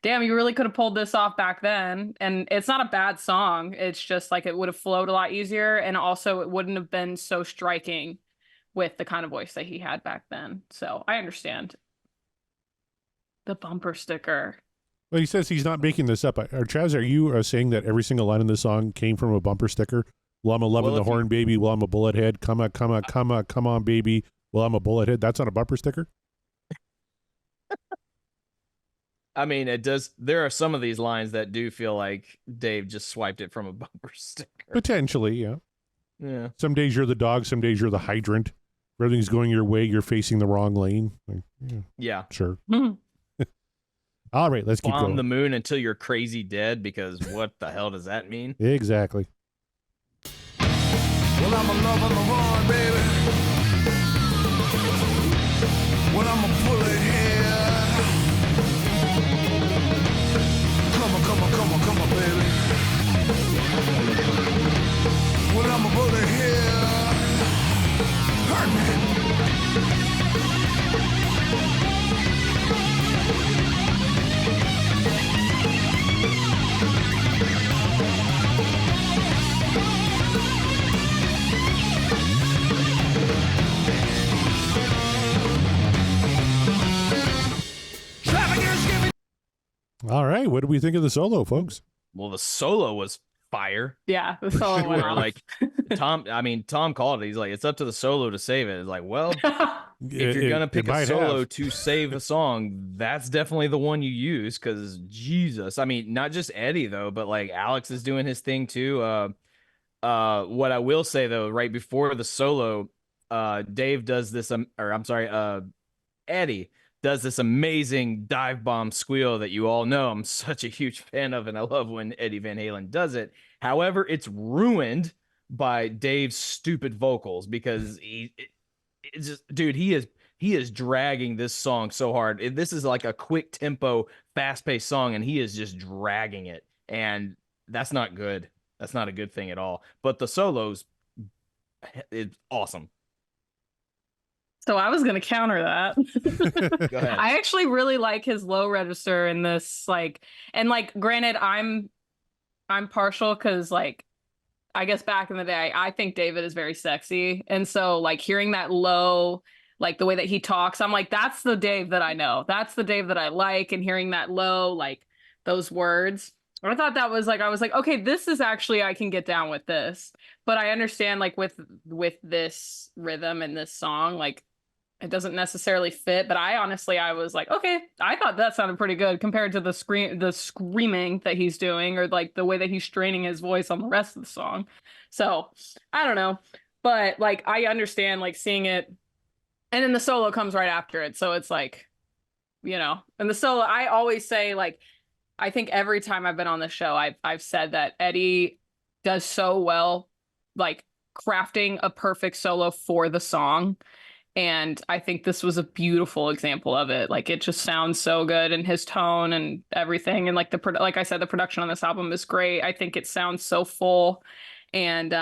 damn, you really could have pulled this off back then. And it's not a bad song. It's just like it would have flowed a lot easier. And also it wouldn't have been so striking with the kind of voice that he had back then. So I understand. The bumper sticker. Well, he says he's not making this up. Chaz, are you saying that every single line in the song came from a bumper sticker? Well, I'm a loving the horn, baby. Well, I'm a bullet head. Come on, baby. Well, I'm a bullet head. That's on a bumper sticker? I mean, it does. There are some of these lines that do feel like Dave just swiped it from a bumper sticker. Potentially, yeah. Yeah. Some days you're the dog. Some days you're the hydrant. If everything's going your way, you're facing the wrong lane. Like, Yeah. Sure. All right, let's keep On going. the moon until you're crazy dead, because what the hell does that mean? Exactly. Well, I'm a lover the horn, baby. Well, I'm a bullet head. Come on, baby. Well, I'm a bullet head. Hurt me. All right, what do we think of the solo, folks? Well, the solo was fire. Yeah, the solo went off. Like Tom called it. He's like, it's up to the solo to save it. It's like, well, if you're gonna pick a solo to save a song, that's definitely the one you use. Because Jesus, I mean, not just Eddie though, but like Alex is doing his thing too. What I will say though, right before the solo, Dave does this. Eddie does this amazing dive bomb squeal that you all know I'm such a huge fan of, and I love when Eddie Van Halen does it. However, it's ruined by Dave's stupid vocals because he is dragging this song so hard. This is like a quick tempo, fast paced song, and he is just dragging it, and that's not good. That's not a good thing at all. But the solos, it's awesome. So I was going to counter that. Go ahead. I actually really like his low register in this, like, and like, granted, I'm partial because like, I guess back in the day, I think David is very sexy. And so like hearing that low, like the way that he talks, I'm like, that's the Dave that I know. That's the Dave that I like. And hearing that low, like those words, I thought that was like, I was like, okay, this is actually, I can get down with this. But I understand like with this rhythm and this song, like, it doesn't necessarily fit, but I was like, okay, I thought that sounded pretty good compared to the screaming that he's doing, or like the way that he's straining his voice on the rest of the song. So I don't know, but like, I understand like seeing it, and then the solo comes right after it. So it's like, you know, and the solo, I always say like, I think every time I've been on the show, I've said that Eddie does so well, like crafting a perfect solo for the song. And I think this was a beautiful example of it. Like, it just sounds so good, and his tone and everything. And like like I said, the production on this album is great. I think it sounds so full. And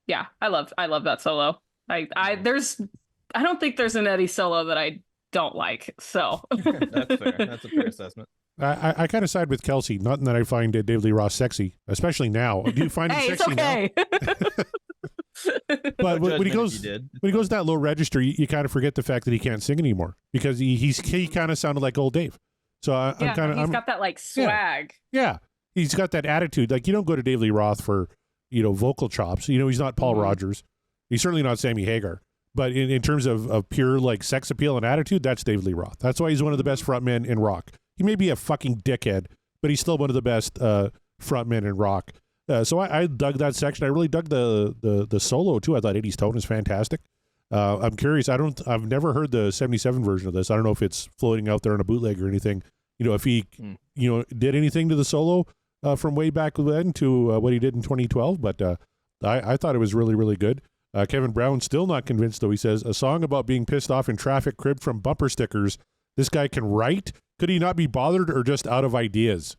yeah, I love that solo. I don't think there's an Eddie solo that I don't like. So That's fair. That's a fair assessment. I kind of side with Kelsey. Not that I find David Lee Roth sexy, especially now. Do you find him hey, it's sexy okay. now? But when he goes that low register, you kind of forget the fact that he can't sing anymore, because he kind of sounded like old Dave. So I'm he's got that like swag. Yeah, he's got that attitude. Like, you don't go to David Lee Roth for vocal chops. He's not Paul Rogers. He's certainly not Sammy Hagar. But in terms of pure like sex appeal and attitude, that's David Lee Roth. That's why he's one of the best frontmen in rock. He may be a fucking dickhead, but he's still one of the best frontmen in rock. So I dug that section. I really dug the solo too. I thought Eddie's tone is fantastic. I'm curious. I've never heard the 77 version of this. I don't know if it's floating out there on a bootleg or anything. If he did anything to the solo from way back then to what he did in 2012. But I thought it was really, really good. Kevin Brown still not convinced, though. He says, a song about being pissed off in traffic cribbed from bumper stickers. This guy can write. Could he not be bothered, or just out of ideas?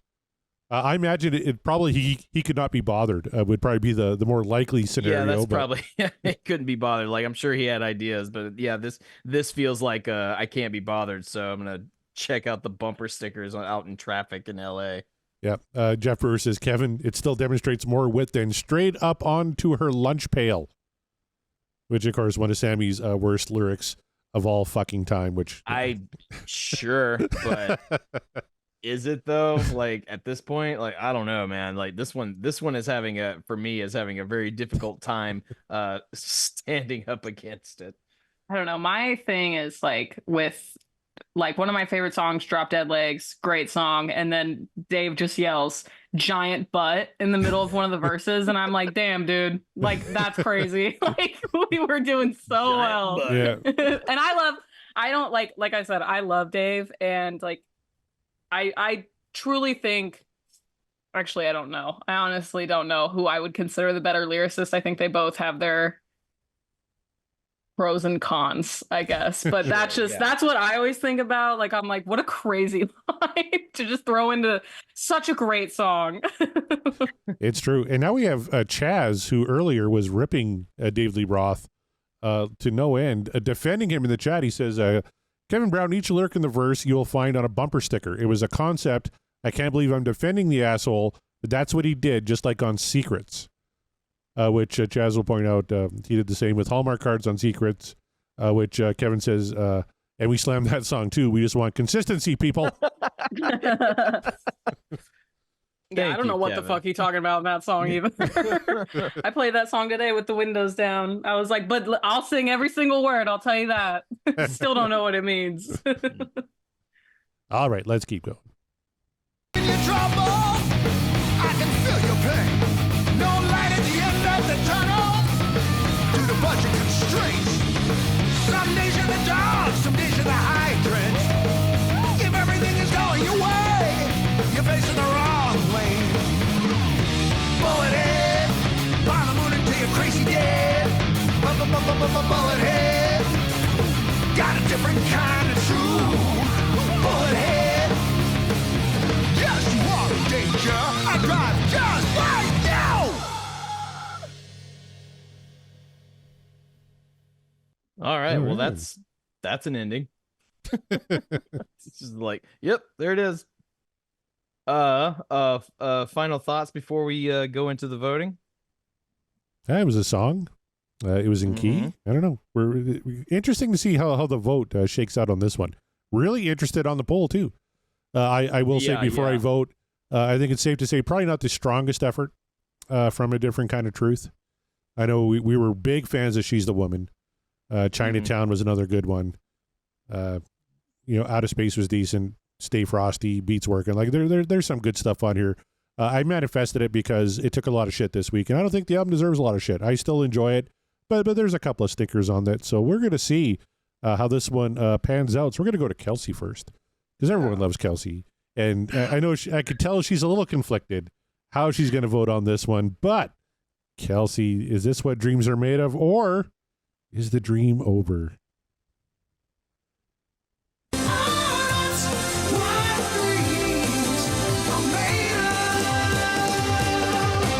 I imagine it probably he could not be bothered. Would probably be the more likely scenario. Yeah, that's probably he couldn't be bothered. Like, I'm sure he had ideas, but yeah, this feels like I can't be bothered, so I'm gonna check out the bumper stickers out in traffic in L.A. Yeah, Jeff Brewer says, Kevin, it still demonstrates more wit than straight up onto her lunch pail, which of course one of Sammy's worst lyrics of all fucking time. Which sure, but. Is it though? Like, at this point, like, I don't know, man. Like, this one is having a very difficult time standing up against it. I don't know. My thing is like with like one of my favorite songs, Drop Dead Legs, great song, and then Dave just yells giant butt in the middle of one of the verses, and I'm like, damn, dude, like, that's crazy. Like, we were doing so well. Yeah. And I don't like I said, I love Dave, and like I truly think, actually, I don't know. I honestly don't know who I would consider the better lyricist. I think they both have their pros and cons, I guess. But that's what I always think about. Like, I'm like, what a crazy line to just throw into such a great song. It's true. And now we have Chaz, who earlier was ripping Dave Lee Roth to no end, defending him in the chat. He says, Kevin Brown, each lyric in the verse you will find on a bumper sticker. It was a concept. I can't believe I'm defending the asshole, but that's what he did, just like on Secrets, which Chaz will point out he did the same with Hallmark cards on Secrets, which Kevin says, and we slammed that song too. We just want consistency, people. Yeah, I don't know what the fuck he's talking about in that song either. I played that song today with the windows down. I was like, but I'll sing every single word. I'll tell you that. Still don't know what it means. All right, let's keep going. In your trouble, I can feel your pain. No light at the end of the tunnel due to budget constraints. Some days you're the dog, some days you're the hydrant. If everything is going your way, you're facing the wrong lane. Bullethead, burn the moon until you're crazy dead. Bullethead, got a different kind of truth. Bullethead, yes, you are in danger. I drive just like you. All right, well, that's an ending. It's just like, yep, there it is. Final thoughts before we go into the voting. It was a song. It was in key. I don't know. We're interesting to see how the vote shakes out on this one. Really interested on the poll too. I will say before I vote, I think it's safe to say probably not the strongest effort from A Different Kind of Truth. I know we were big fans of She's the Woman. Chinatown was another good one. Out of Space was decent. Stay Frosty, Beats Working. Like there's some good stuff on here. I manifested it because it took a lot of shit this week, and I don't think the album deserves a lot of shit. I still enjoy it, but there's a couple of stickers on that. So we're gonna see how this one pans out. So we're gonna go to Kelsey first because everyone loves Kelsey, and I know I could tell she's a little conflicted how she's gonna vote on this one, but Kelsey, is this what dreams are made of, or is the dream over?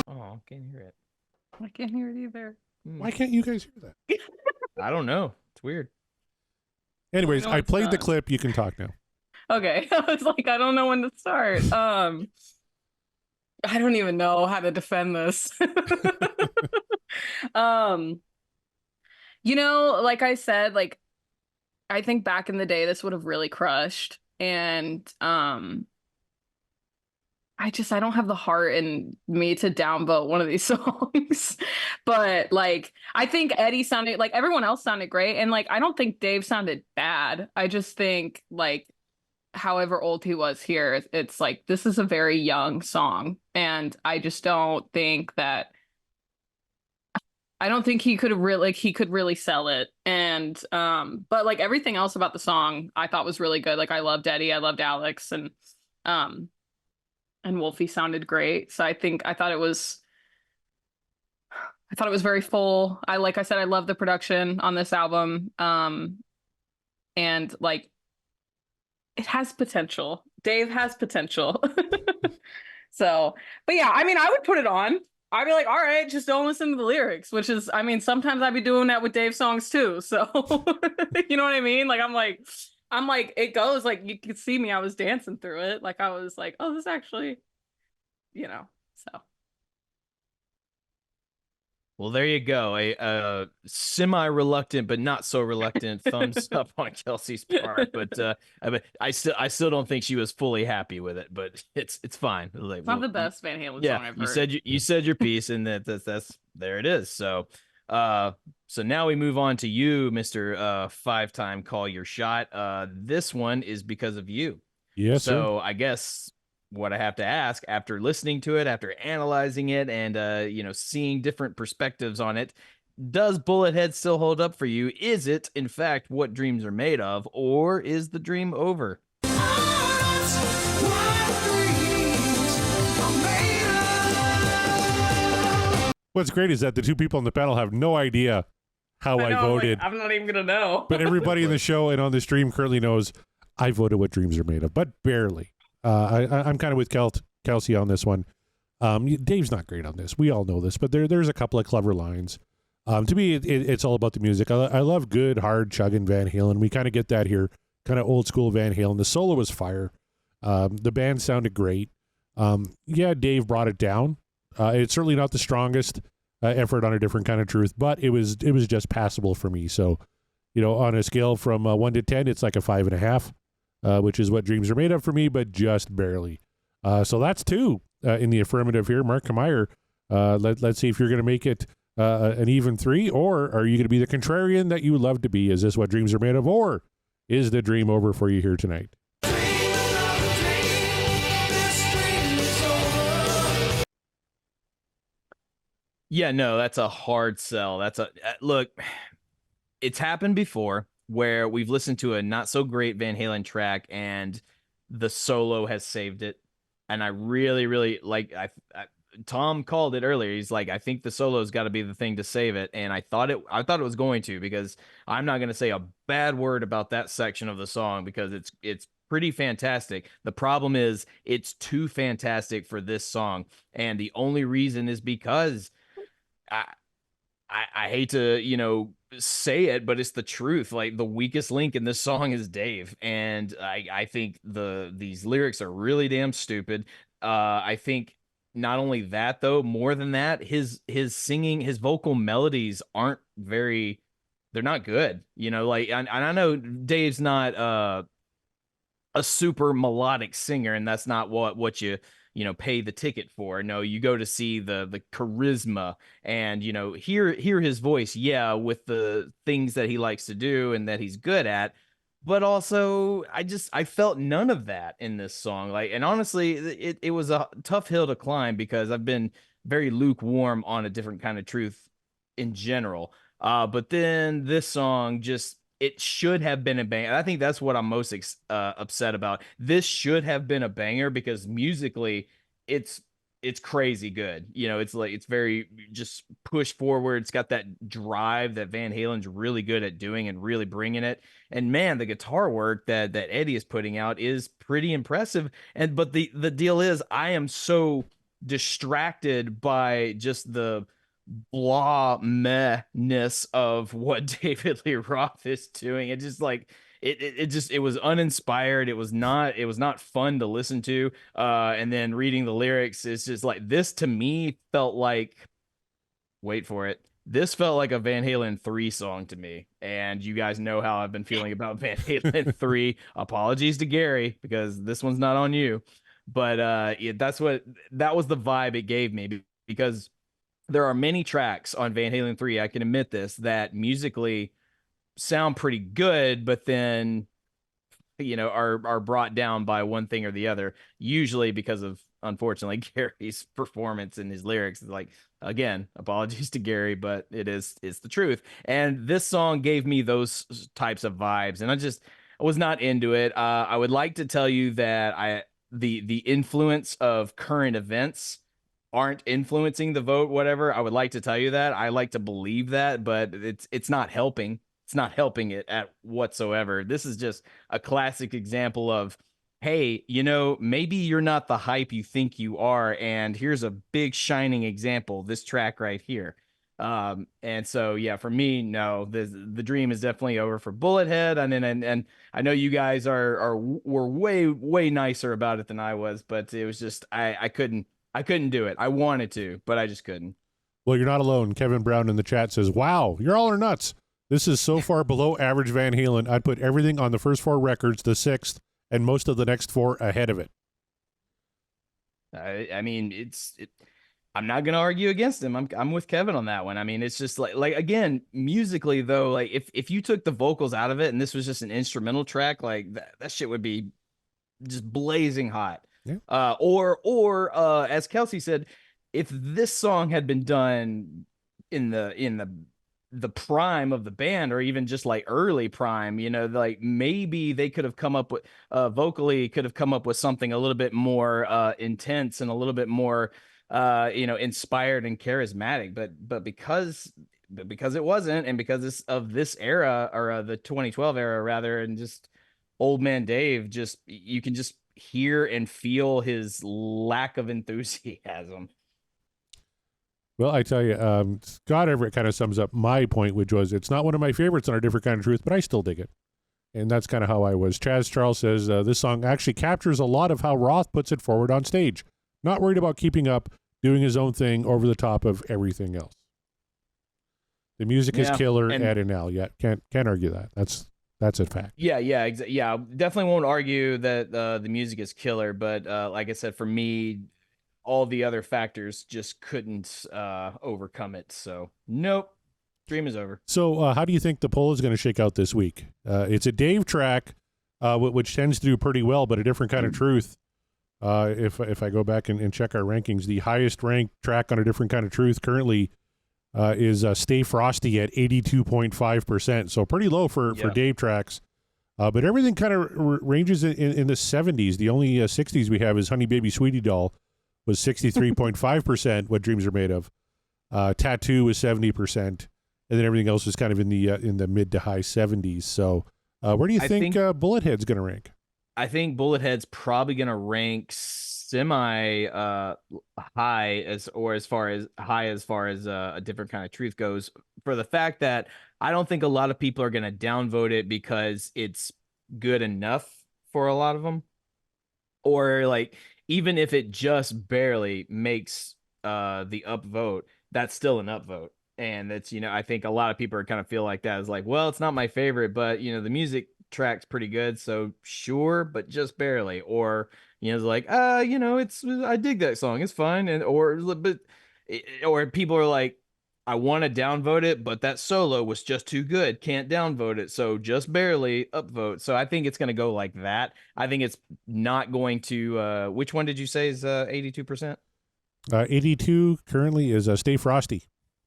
Oh, can't hear it. I can't hear it either. Why can't you guys hear that? I don't know. It's weird. Anyways, No, I it's played the not. clip. You can talk now. Okay. I was like, I don't know when to start. I don't even know how to defend this. Um, like I said, like I think back in the day this would have really crushed. And I don't have the heart in me to downvote one of these songs. But like I think Eddie sounded like everyone else sounded great. And like I don't think Dave sounded bad. I just think like however old he was here, it's like this is a very young song. And I just don't think that I don't think he could really sell it. And but like everything else about the song I thought was really good. Like I loved Eddie, I loved Alex, and Wolfie sounded great. So I thought it was very full. Like I said, I love the production on this album. And like it has potential. Dave has potential. So, but yeah, I mean, I would put it on. I'd be like, all right, just don't listen to the lyrics, which is, I mean, sometimes I'd be doing that with Dave songs too. So, you know what I mean? Like, I'm like, it goes like you could see me. I was dancing through it. Like, I was like, oh, this actually, so. Well, there you go. A semi-reluctant, but not so reluctant thumbs up on Kelsey's part. But I still don't think she was fully happy with it. But it's fine. Like, It's not the best Van Halen yeah, song I've you heard. you said your piece, and that's there it is. So now we move on to you, Mr. 5-time call your shot. This one is because of you. Yes, So I guess what I have to ask after listening to it, after analyzing it, and seeing different perspectives on it, does Bullethead still hold up for you? Is it in fact what dreams are made of, or is the dream over? What's great is that the two people on the panel have no idea how I know, voted. like, I'm not even gonna know. But everybody in the show and on the stream currently knows I voted what dreams are made of, but barely. I'm kind of with Kelsey on this one. Dave's not great on this. We all know this, but there's a couple of clever lines. To me, it's all about the music. I love good, hard, chugging Van Halen. We kind of get that here, kind of old school Van Halen. The solo was fire. The band sounded great. Yeah, Dave brought it down. It's certainly not the strongest effort on A Different Kind of Truth, but it was just passable for me. So, on a scale from 1 to 10, it's like a 5.5. Which is what dreams are made of for me, but just barely. So that's 2 in the affirmative here. Mark Kameyer, let's see if you're going to make it an even 3, or are you going to be the contrarian that you would love to be? Is this what dreams are made of, or is the dream over for you here tonight? Yeah, no, that's a hard sell. That's look, it's happened before where we've listened to a not so great Van Halen track and the solo has saved it. And I really, really like, Tom called it earlier. He's like, I think the solo's got to be the thing to save it. And I thought it was going to, because I'm not going to say a bad word about that section of the song because it's pretty fantastic. The problem is it's too fantastic for this song. And the only reason is because I hate to, say it, but it's the truth. Like, the weakest link in this song is Dave. And I think these lyrics are really damn stupid. I think not only that, though, more than that, his singing, his vocal melodies aren't they're not good. Like, and I know Dave's not a super melodic singer, and that's not what you pay the ticket for. No, you go to see the charisma and hear his voice, yeah, with the things that he likes to do and that he's good at. But also, I felt none of that in this song. Like, and honestly, it was a tough hill to climb because I've been very lukewarm on A Different Kind of Truth in general. But then this song it should have been a banger. I think that's what I'm most upset about. This should have been a banger because musically, it's it's crazy good. You know, it's like, it's very just push forward. It's got that drive that Van Halen's really good at doing and really bringing it. And man, the guitar work that Eddie is putting out is pretty impressive. And but the deal is, I am so distracted by just the blah mehness of what David Lee Roth is doing. It just like it was uninspired. It was not fun to listen to. And then reading the lyrics, it's just like, this to me felt like, wait for it, this felt like a Van Halen 3 song to me. And you guys know how I've been feeling about Van Halen 3. Apologies to Gary, because this one's not on you. But yeah, that was the vibe it gave me, because there are many tracks on Van Halen 3, I can admit this, that musically sound pretty good, but then, you know, are brought down by one thing or the other, usually because of, unfortunately, Gary's performance and his lyrics. Like, again, apologies to Gary, but it's the truth. And this song gave me those types of vibes, and I was not into it. I would like to tell you that the influence of current events aren't influencing the vote, whatever. I would like to tell you that. I like to believe that, but it's not helping. It's not helping it at whatsoever. This is just a classic example of, hey, you know, maybe you're not the hype you think you are, and here's a big shining example, this track right here. And so yeah, for me, no, the dream is definitely over for Bullethead. And I know you guys were way nicer about it than I was, but it was just, I couldn't do it. I wanted to, but I just couldn't. Well, you're not alone. Kevin Brown in the chat says, wow, you're all are nuts. This is so far below average Van Halen. I'd put everything on the first 4 records, the 6th, and most of the next 4 ahead of it. I mean, I'm not gonna argue against him. I'm with Kevin on that one. I mean, it's just like again, musically though, like if you took the vocals out of it and this was just an instrumental track, like that shit would be just blazing hot. Yeah. Or as Kelsey said, if this song had been done in the prime of the band, or even just like early prime, you know, like maybe they could have come up with vocally could have come up with something a little bit more intense and a little bit more you know, inspired and charismatic, but because it wasn't, and because of this era, or the 2012 era rather, and just Old Man Dave, just you can just hear and feel his lack of enthusiasm. Well, I tell you, Scott Everett kind of sums up my point, which was, it's not one of my favorites on A Different Kind of Truth, but I still dig it. And that's kind of how I was. Chaz Charles says, this song actually captures a lot of how Roth puts it forward on stage. Not worried about keeping up, doing his own thing over the top of everything else. The music is killer, Ed and Al. Yeah, can't argue that. That's a fact. Yeah, definitely won't argue that the music is killer, but like I said, for me, all the other factors just couldn't overcome it. So nope, dream is over. So how do you think the poll is going to shake out this week? It's a Dave track, which tends to do pretty well, but A Different Kind of Truth. If I go back and check our rankings, the highest ranked track on A Different Kind of Truth currently is Stay Frosty at 82.5%. So pretty low for Dave tracks. But everything kind of ranges in the 70s. The only 60s we have is Honey Baby Sweetie Doll was 63.5%, What Dreams Are Made Of. Tattoo was 70%. And then everything else was kind of in the mid to high 70s. So where do you think Bullethead's going to rank? I think Bullethead's probably going to rank semi high as far as A Different Kind of Truth goes, for the fact that I don't think a lot of people are going to downvote it because it's good enough for a lot of them, or like even if it just barely makes the upvote, that's still an upvote. And that's, you know, I think a lot of people are kind of feel like that. It's like, well, it's not my favorite, but you know, the music track's pretty good, so sure, but just barely. Or you know, it's like, you know, I dig that song, it's fine. And or people are like, I want to downvote it, but that solo was just too good, can't downvote it, so just barely upvote. So I think it's going to go like that. I think it's not going to which one did you say is 82%? 82 currently is Stay Frosty.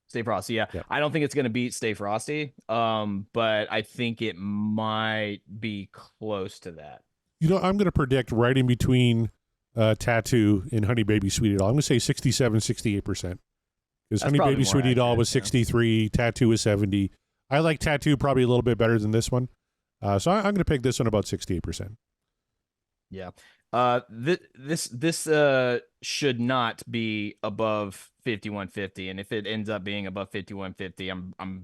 Stay Frosty, yeah. I don't think it's going to beat Stay Frosty, but I think it might be close to that. You know, I'm going to predict right in between Tattoo, and Honey Baby Sweetie Doll. I'm going to say 67, 68%. Because Honey probably Baby more Sweetie Doll accurate, was yeah. 63, Tattoo was 70. I like Tattoo probably a little bit better than this one. So I'm going to pick this one about 68%. Yeah. This should not be above 5150, and if it ends up being above 5150, I'm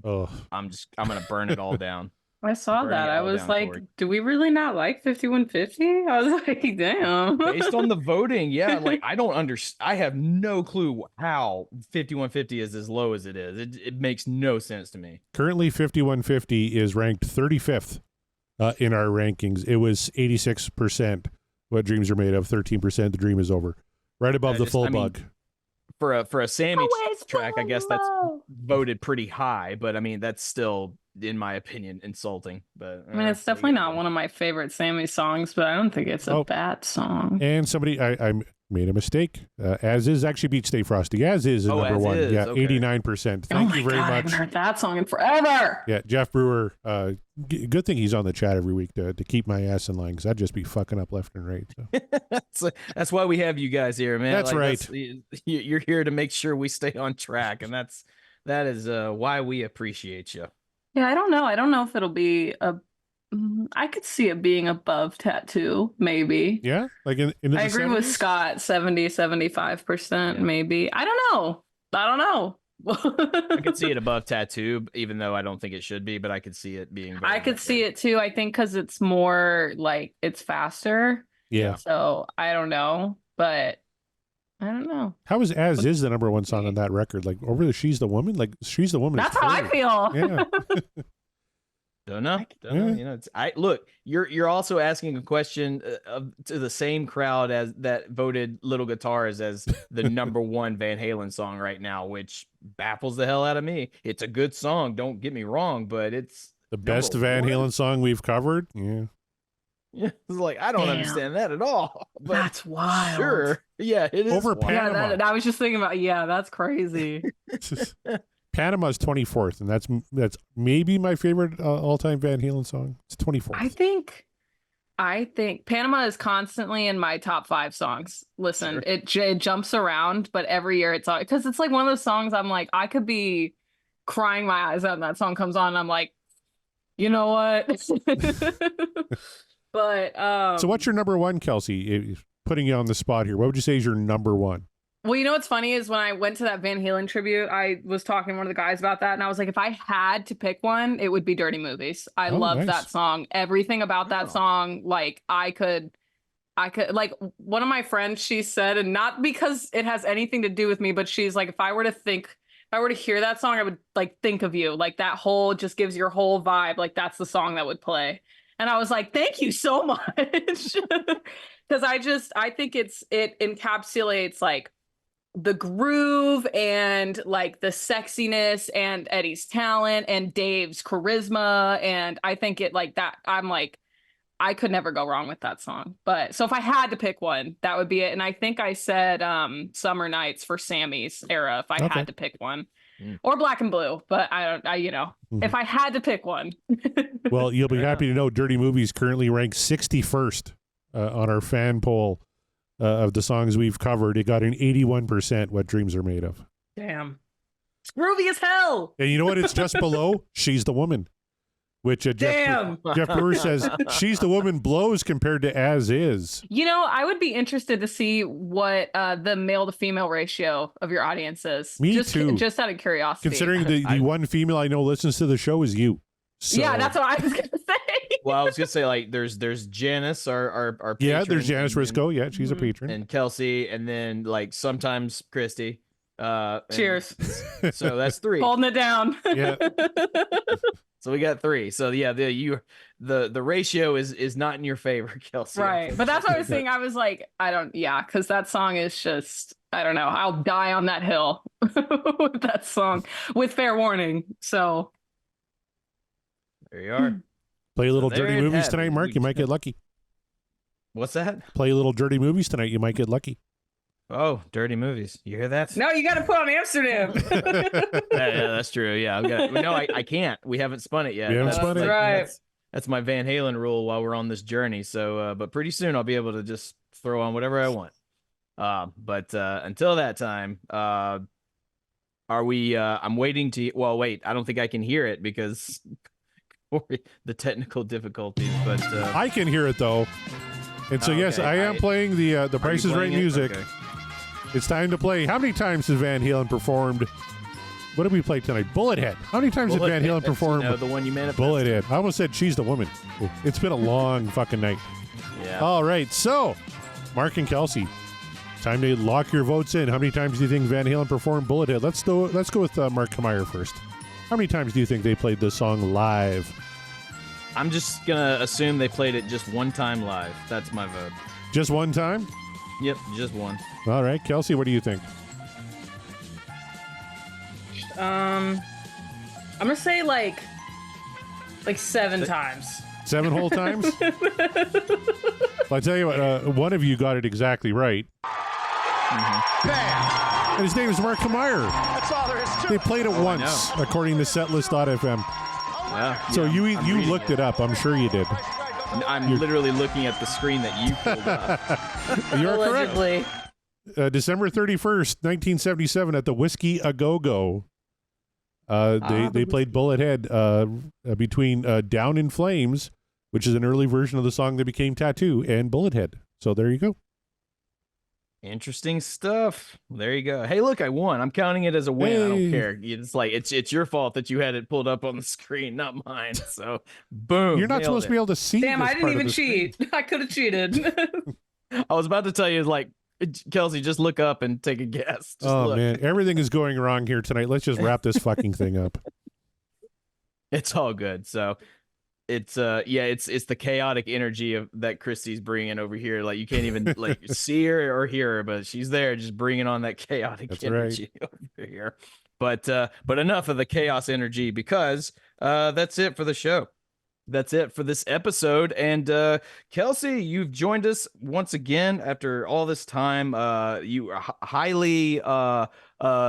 gonna burn it all down. I saw Burning that. it I all was down, like, Corey. do we really not like 5150? I was like, damn. Based on the voting, yeah, like I don't understand. I have no clue how 5150 is as low as it is. It makes no sense to me. Currently, 5150 is ranked 35th in our rankings. It was 86% What Dreams Are Made Of, 13% The Dream Is Over. Right above the full bug. For a Sammy Always track, I guess that's low. voted pretty high, but I mean that's still, in my opinion, insulting. But I mean, it's definitely not one of my favorite Sammy songs, but I don't think it's a bad song. And somebody, I made a mistake. As Is actually beat Stay Frosty. As Is number As one. Is, Yeah, okay. 89%. Oh Thank my you very God, I much. haven't heard that song in forever. Yeah, Jeff Brewer. Good thing he's on the chat every week to keep my ass in line, because I'd just be fucking up left and right. So. That's why we have you guys here, man. That's right. You're here to make sure we stay on track, and that is why we appreciate you. Yeah, I don't know. I don't know if it'll be I could see it being above Tattoo, maybe. Yeah, like in the I agree with 70s? Scott, 75%, Yeah. maybe. I don't know. I could see it above Tattoo, even though I don't think it should be, but I could see it being. I could see it too. I think because it's more like it's faster. Yeah. So I don't know, but I don't know. How is As Is the number one song on that record? Like over the She's the Woman? Like She's the Woman. That's is how I third. feel. Yeah. Don't know. You know, look. You're also asking a question to the same crowd as that voted Little Guitars as the number one Van Halen song right now, which baffles the hell out of me. It's a good song, don't get me wrong, but it's The best number Van one. Halen song we've covered. Yeah. Yeah, it's like I don't Damn. understand that at all. But That's wild. sure, yeah, it is Over wild. Yeah, Panama. I was just thinking about, that's crazy. Panama's 24th, and that's maybe my favorite all-time Van Halen song. It's 24th. I think Panama is constantly in my top 5 songs. Listen, it jumps around, but every year it's because it's like one of those songs I'm like, I could be crying my eyes out and that song comes on and I'm like, you know what? But So what's your number one, Kelsey? Putting you on the spot here. What would you say is your number one? well, you know what's funny is when I went to that Van Halen tribute, I was talking to one of the guys about that, and I was like, if I had to pick one, it would be Dirty Movies. I love nice. that song. Everything about that song, like I could like one of my friends, she said, and not because it has anything to do with me, but she's like, if I were to hear that song, I would like think of you. Like that whole just gives your whole vibe. Like that's the song that would play. And I was like, thank you so much. Because I think it encapsulates like the groove and like the sexiness and Eddie's talent and Dave's charisma. And I think it like that. I'm like, I could never go wrong with that song. But so if I had to pick one, that would be it. And I think I said Summer Nights for Sammy's era if I had to pick one. Or Black and Blue, but if I had to pick one. Well, you'll be happy to know Dirty Movies currently ranks 61st on our fan poll of the songs we've covered. It got an 81% What Dreams Are Made Of. Damn. It's groovy as hell. And you know what? It's just below She's the Woman, which Damn. Jeff Brewer says She's the Woman blows compared to As Is. You know, I would be interested to see what the male to female ratio of your audience is. Me too. Just out of curiosity. Considering the one female I know listens to the show is you. So, yeah, that's what I was gonna say. Well, I was gonna say like there's Janice, our patron, yeah. There's Janice Risco. Yeah, she's a patron. and Kelsey, and then like sometimes Christy. Cheers. So that's 3. Holding it down. Yeah. So we got 3. So yeah, the ratio is not in your favor, Kelsey. Right. But that's what I was saying. I was like, because that song is just, I don't know. I'll die on that hill with that song with fair warning. So There you are. Play a little So there Dirty it Movies had. tonight, Mark. You might get lucky. What's that? Play a little Dirty Movies tonight. You might get lucky. Oh, Dirty Movies. You hear that? no, you got to put on Amsterdam. Yeah, that's true. Yeah, I can't. We haven't spun it yet. We haven't That's spun it. like- Right. That's my Van Halen rule while we're on this journey. So, but pretty soon I'll be able to just throw on whatever I want. But until that time, are we? I'm waiting to. Well, wait. I don't think I can hear it because the technical difficulties. But I can hear it though. And so yes, okay. I am playing the Price is Right playing it? music. Okay. It's time to play. How many times has Van Halen performed? What did we play tonight? Bullethead. How many times did Van Halen perform? The one you manifested. Bullethead. I almost said She's the Woman. It's been a long fucking night. Yeah. All right, so Mark and Kelsey, time to lock your votes in. How many times do you think Van Halen performed Bullethead? Let's go with Mark Kmeyer first. How many times do you think they played this song live? I'm just gonna assume they played it just one time live. That's my vote. Just one time? Yep, just one. All right, Kelsey, what do you think? I'm gonna say like 7 times. 7 whole times? Well, I tell you what, one of you got it exactly right. Bam! And his name is Mark Kmeyer. That's all there is to They it. played it once, according to setlist.fm. Yeah. So I'm you reading looked it up. I'm sure you did. I'm literally looking at the screen that you pulled up. You're correct. Allegedly. December 31st, 1977 at the Whiskey A Go-Go. They played Bullethead between Down in Flames, which is an early version of the song that became Tattoo, and Bullethead. So there you go. Interesting stuff. There you go. Hey, look, I won. I'm counting it as a win. I don't Hey. care. It's like it's your fault that you had it pulled up on the screen, not mine. So, boom. You're not supposed to be able to see Damn, this I didn't part of even the screen. cheat. I could have cheated. I was about to tell you, like, Kelsey, just look up and take a guess. Just Oh, look. man. Everything is going wrong here tonight. Let's just wrap this fucking thing up. It's all good. So, it's it's the chaotic energy of that Christy's bringing over here. Like you can't even like see her or hear her, but she's there, just bringing on that chaotic That's energy over here. But enough of the chaos energy because that's it for the show. That's it for this episode. And Kelsey, you've joined us once again after all this time. You are highly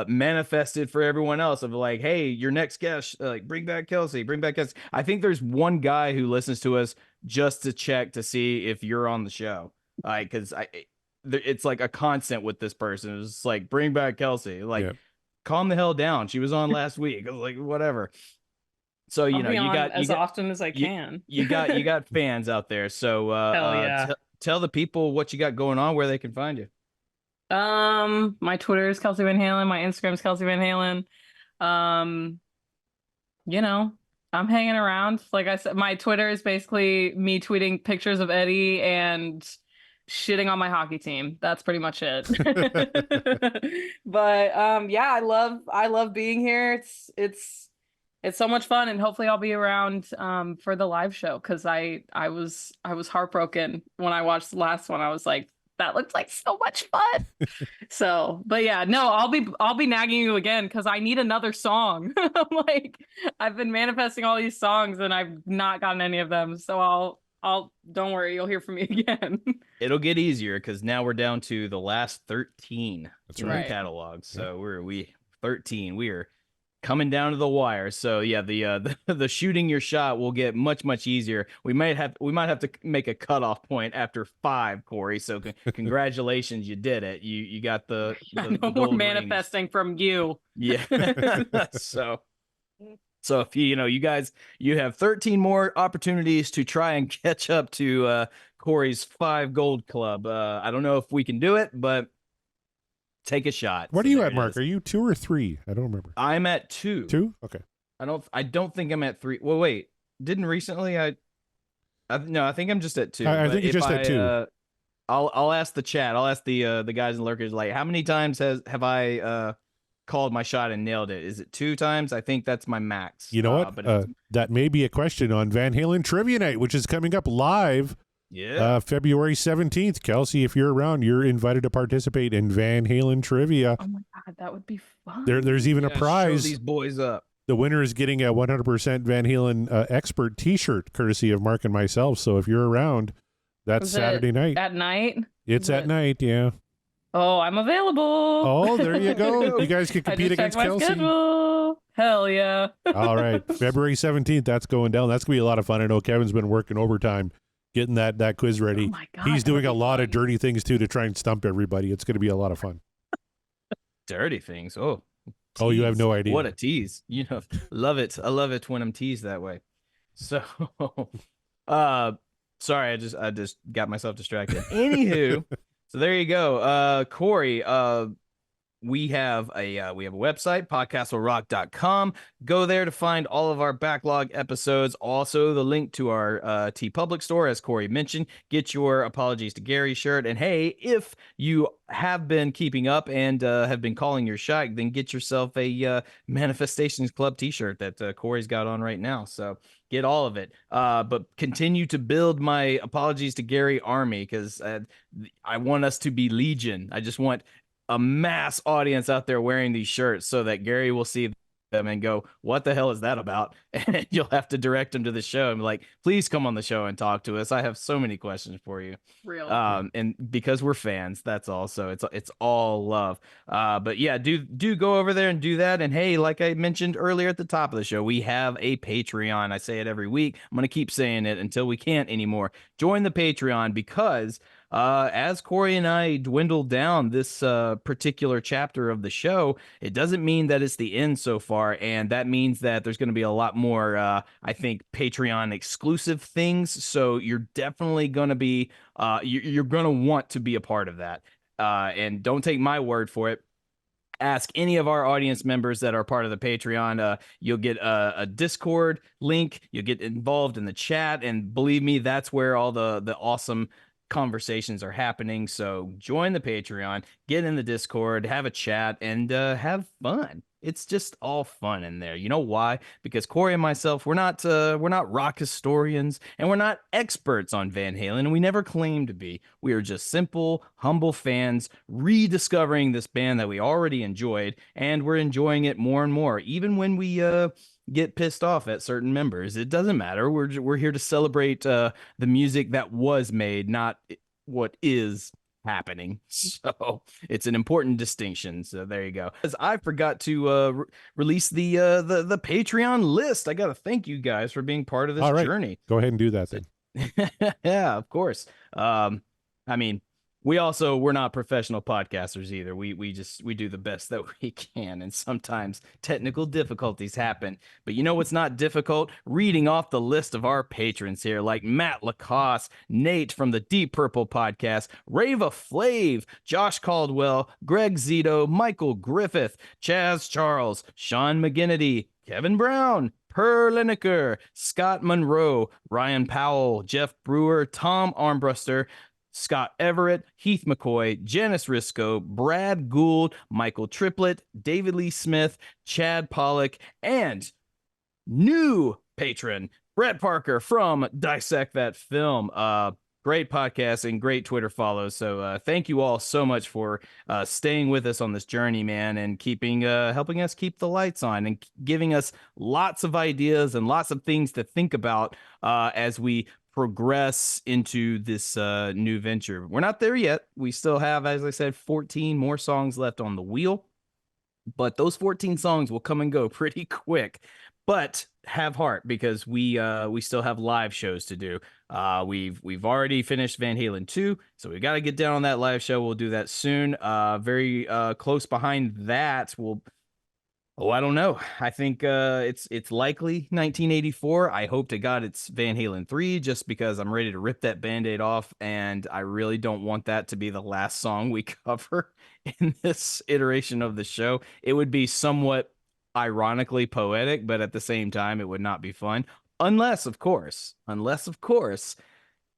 manifested for everyone else of like, hey, your next guest, like bring back Kelsey, bring back Kelsey. I think there's one guy who listens to us just to check to see if you're on the show. Like, because it's like a constant with this person. It's like, bring back Kelsey. Like, calm the hell down. She was on last week. I was like, whatever. So I'll be on as often as I can. You got fans out there. So Hell yeah. Tell the people what you got going on, where they can find you. My Twitter is Kelsey Van Halen. My Instagram is Kelsey Van Halen. You know, I'm hanging around. Like I said, my Twitter is basically me tweeting pictures of Eddie and shitting on my hockey team. That's pretty much it. But yeah, I love being here. It's so much fun, and hopefully I'll be around for the live show because I was heartbroken when I watched the last one. I was like, that looks like so much fun. So, but yeah, no, I'll be nagging you again because I need another song. I'm like, I've been manifesting all these songs and I've not gotten any of them. So I'll don't worry, you'll hear from me again. It'll get easier because now we're down to the last 13 That's in right. the catalog. So we 13. We are coming down to the wire. So yeah, the shooting your shot will get much easier. We might have to make a cutoff point after 5, Corey. So congratulations, you did it. You got the No more manifesting from you. Yeah. So if you guys, you have 13 more opportunities to try and catch up to Corey's 5 gold club. I don't know if we can do it, but take a shot. What So are you there at, it Mark? is. Are you 2 or 3? I don't remember. I'm at 2. 2? Okay. I don't think I'm at 3. Well, wait. Didn't recently no, I think I'm just at 2. I But think you're if just at 2. I'll ask the chat. I'll ask the guys and lurkers, like, how many times have I called my shot and nailed it? Is it 2 times? I think that's my max. You know what? But That may be a question on Van Halen Trivia Night, which is coming up live yeah. February 17th. Kelsey, if you're around, you're invited to participate in Van Halen Trivia. Oh my god, that would be fun. There's even a Yeah, prize. Show these boys up. The winner is getting a 100% Van Halen expert T-shirt, courtesy of Mark and myself. So if you're around, that's Is it Saturday night. At night? It's at night, yeah. Oh, I'm available. Oh, there you go. You guys can I compete just checked against my Kelsey. schedule. Hell yeah. All right, February 17th. That's going down. That's gonna be a lot of fun. I know Kevin's been working overtime getting that quiz ready. Oh my God, He's doing a that'd be lot of fun. dirty things too to try and stump everybody. It's going to be a lot of fun. Dirty things. Oh, Oh, you have tease. no idea. What a tease. Love it. I love it when I'm teased that way. So, sorry, I just got myself distracted. Anywho, so there you go. Corey, we have a website, podcastwillrock.com. Go there to find all of our backlog episodes. Also, the link to our T Public store, as Corey mentioned. Get your Apologies to Gary shirt. And hey, if you have been keeping up and have been calling your shot, then get yourself a Manifestations Club t-shirt that Corey's got on right now. So get all of it. But continue to build my Apologies to Gary army, because I want us to be legion. I just want a mass audience out there wearing these shirts so that Gary will see them and go, what the hell is that about? And you'll have to direct him to the show and be like, please come on the show and talk to us. I have so many questions for you. Real. And because we're fans, that's all. So it's all love. But yeah, do go over there and do that. And hey, like I mentioned earlier at the top of the show, we have a Patreon. I say it every week. I'm going to keep saying it until we can't anymore. Join the Patreon, because as Corey and I dwindle down this particular chapter of the show, it doesn't mean that it's the end so far. And that means that there's going to be a lot more, I think, Patreon exclusive things. So you're definitely going to be, you're going to want to be a part of that. And don't take my word for it. Ask any of our audience members that are part of the Patreon. You'll get a Discord link. You'll get involved in the chat. And believe me, that's where all the awesome conversations are happening. So join the Patreon, get in the Discord, have a chat, and have fun. It's just all fun in there. You know why? Because Corey and myself, we're not rock historians, and we're not experts on Van Halen, and we never claim to be. We are just simple, humble fans rediscovering this band that we already enjoyed, and we're enjoying it more and more, even when we get pissed off at certain members. It doesn't matter. We're here to celebrate the music that was made, not what is happening. So it's an important distinction. So there you go. As I forgot to release the Patreon list. I got to thank you guys for being part of this journey. Go ahead and do that then. Yeah, of course. I mean, we're not professional podcasters either. We do the best that we can, and sometimes technical difficulties happen. But you know what's not difficult? Reading off the list of our patrons here, like Matt Lacoste, Nate from the Deep Purple podcast, Rava Flav, Josh Caldwell, Greg Zito, Michael Griffith, Chaz Charles, Sean McGinnity, Kevin Brown, Per Lineker, Scott Monroe, Ryan Powell, Jeff Brewer, Tom Armbruster, Scott Everett, Heath McCoy, Janice Risco, Brad Gould, Michael Triplett, David Lee Smith, Chad Pollock, and new patron, Brett Parker from Dissect That Film. Great podcast and great Twitter follows. So thank you all so much for staying with us on this journey, man, and helping us keep the lights on and giving us lots of ideas and lots of things to think about as we progress into this new venture. We're not there yet. We still have, as I said, 14 more songs left on the wheel, but those 14 songs will come and go pretty quick. But have heart, because we still have live shows to do. We've already finished Van Halen 2, so we got to get down on that live show. We'll do that soon. Very close behind that, I don't know. I think it's likely 1984. I hope to God it's Van Halen 3, just because I'm ready to rip that Band-Aid off, and I really don't want that to be the last song we cover in this iteration of the show. It would be somewhat ironically poetic, but at the same time, it would not be fun. Unless, of course,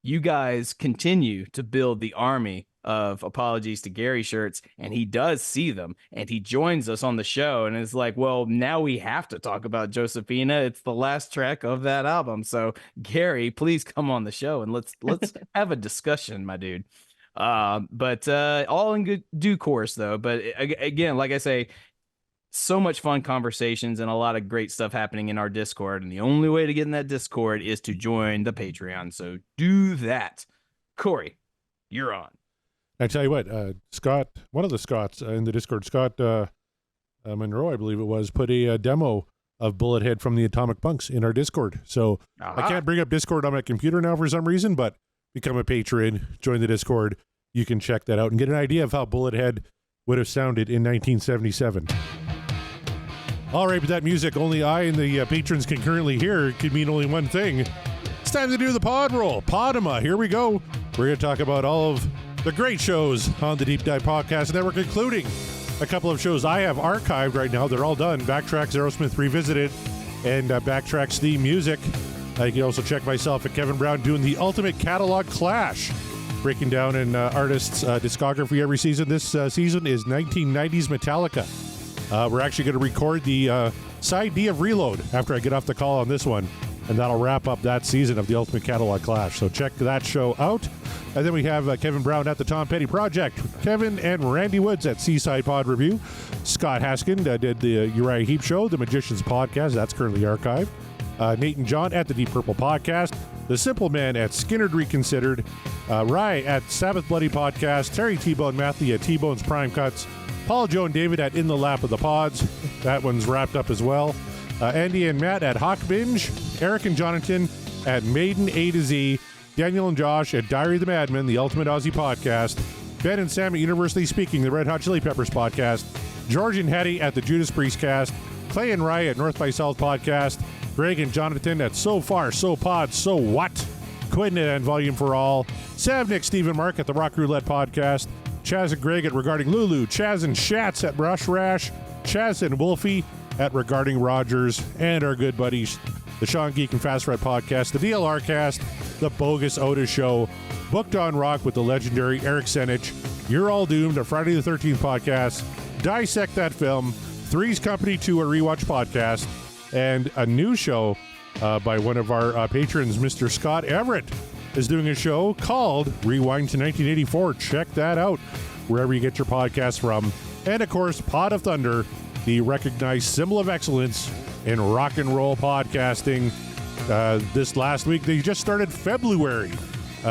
you guys continue to build the army of Apologies to Gary shirts, and he does see them, and he joins us on the show, and it's like, well, now we have to talk about Josephina. It's the last track of that album. So Gary, please come on the show and let's have a discussion, my dude. But all in due course, though. But again, like I say, so much fun conversations and a lot of great stuff happening in our Discord. And the only way to get in that Discord is to join the Patreon. So do that. Corey, you're on. I tell you what, Scott, one of the Scotts in the Discord, Scott Monroe, I believe it was, put a demo of Bullethead from the Atomic Punks in our Discord. So I can't bring up Discord on my computer now for some reason, but become a patron, join the Discord, you can check that out and get an idea of how Bullethead would have sounded in 1977. All right, but that music only I and the patrons can currently hear could mean only one thing. It's time to do the pod roll. Podema, here we go. We're going to talk about all of the great shows on the Deep Dive Podcast Network, including a couple of shows I have archived right now. They're all done. Backtracks Aerosmith Revisited and Backtracks theme music. You can also check myself at Kevin Brown doing the Ultimate Catalog Clash, breaking down an artist's discography every season. This season is 1990s Metallica. We're actually going to record the side D of Reload after I get off the call on this one, and that'll wrap up that season of the Ultimate Catalog Clash. So check that show out. And then we have Kevin Brown at the Tom Petty Project, Kevin and Randy Woods at Seaside Pod Review, Scott Haskin did the Uriah Heep Show, The Magicians Podcast, that's currently archived, Nate and John at the Deep Purple Podcast, The Simple Man at Skinnerd Reconsidered, Rye at Sabbath Bloody Podcast, Terry T-Bone Matthew at T-Bone's Prime Cuts, Paul, Joe, and David at In the Lap of the Pods, that one's wrapped up as well, Andy and Matt at Hawk Binge, Eric and Jonathan at Maiden A to Z, Daniel and Josh at Diary of the Madman, the Ultimate Aussie Podcast, Ben and Sam at Universally Speaking, the Red Hot Chili Peppers Podcast, George and Hetty at the Judas Priest Cast, Clay and Rye at North by South Podcast, Greg and Jonathan at So Far, So Pod, So What, Quinn and Volume for All, Sam, Nick, Steve, and Mark at the Rock Roulette Podcast, Chaz and Greg at Regarding Lulu, Chaz and Shats at Rush Rash, Chaz and Wolfie at Regarding Rogers, and our good buddies, the Sean Geek and Fast Red Podcast, the DLR Cast, the Bogus Otis Show, Booked on Rock with the legendary Eric Senich, You're All Doomed, a Friday the 13th podcast, Dissect That Film, Three's Company to a Rewatch podcast, and a new show by one of our patrons, Mr. Scott Everett, is doing a show called Rewind to 1984. Check that out wherever you get your podcasts from. And of course, Pod of Thunder, the recognized symbol of excellence in rock and roll podcasting. This last week, they just started February.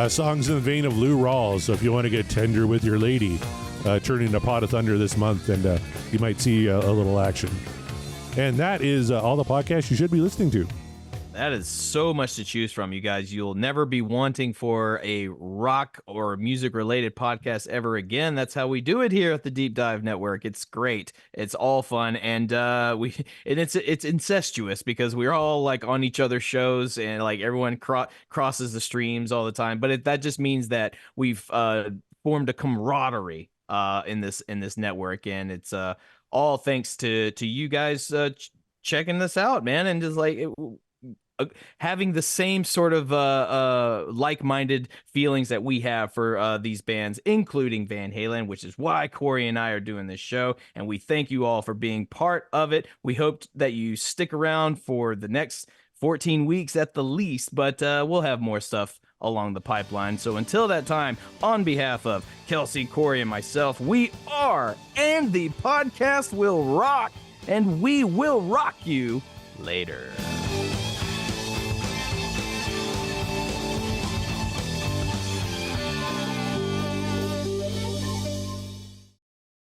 Songs in the vein of Lou Rawls. So if you want to get tender with your lady, turn into Pod of Thunder this month, and you might see a little action. And that is all the podcasts you should be listening to. That is so much to choose from, you guys. You'll never be wanting for a rock or music-related podcast ever again. That's how we do it here at the Deep Dive Network. It's great. It's all fun, and it's incestuous because we're all like on each other's shows, and like everyone crosses the streams all the time. But that just means that we've formed a camaraderie in this network, and it's all thanks to you guys checking this out, man, and just like having the same sort of like-minded feelings that we have for these bands, including Van Halen, which is why Corey and I are doing this show, and we thank you all for being part of it. We hope that you stick around for the next 14 weeks at the least, but we'll have more stuff along the pipeline. So until that time, on behalf of Kelsey, Corey, and myself, we are, and the podcast will rock, and we will rock you later.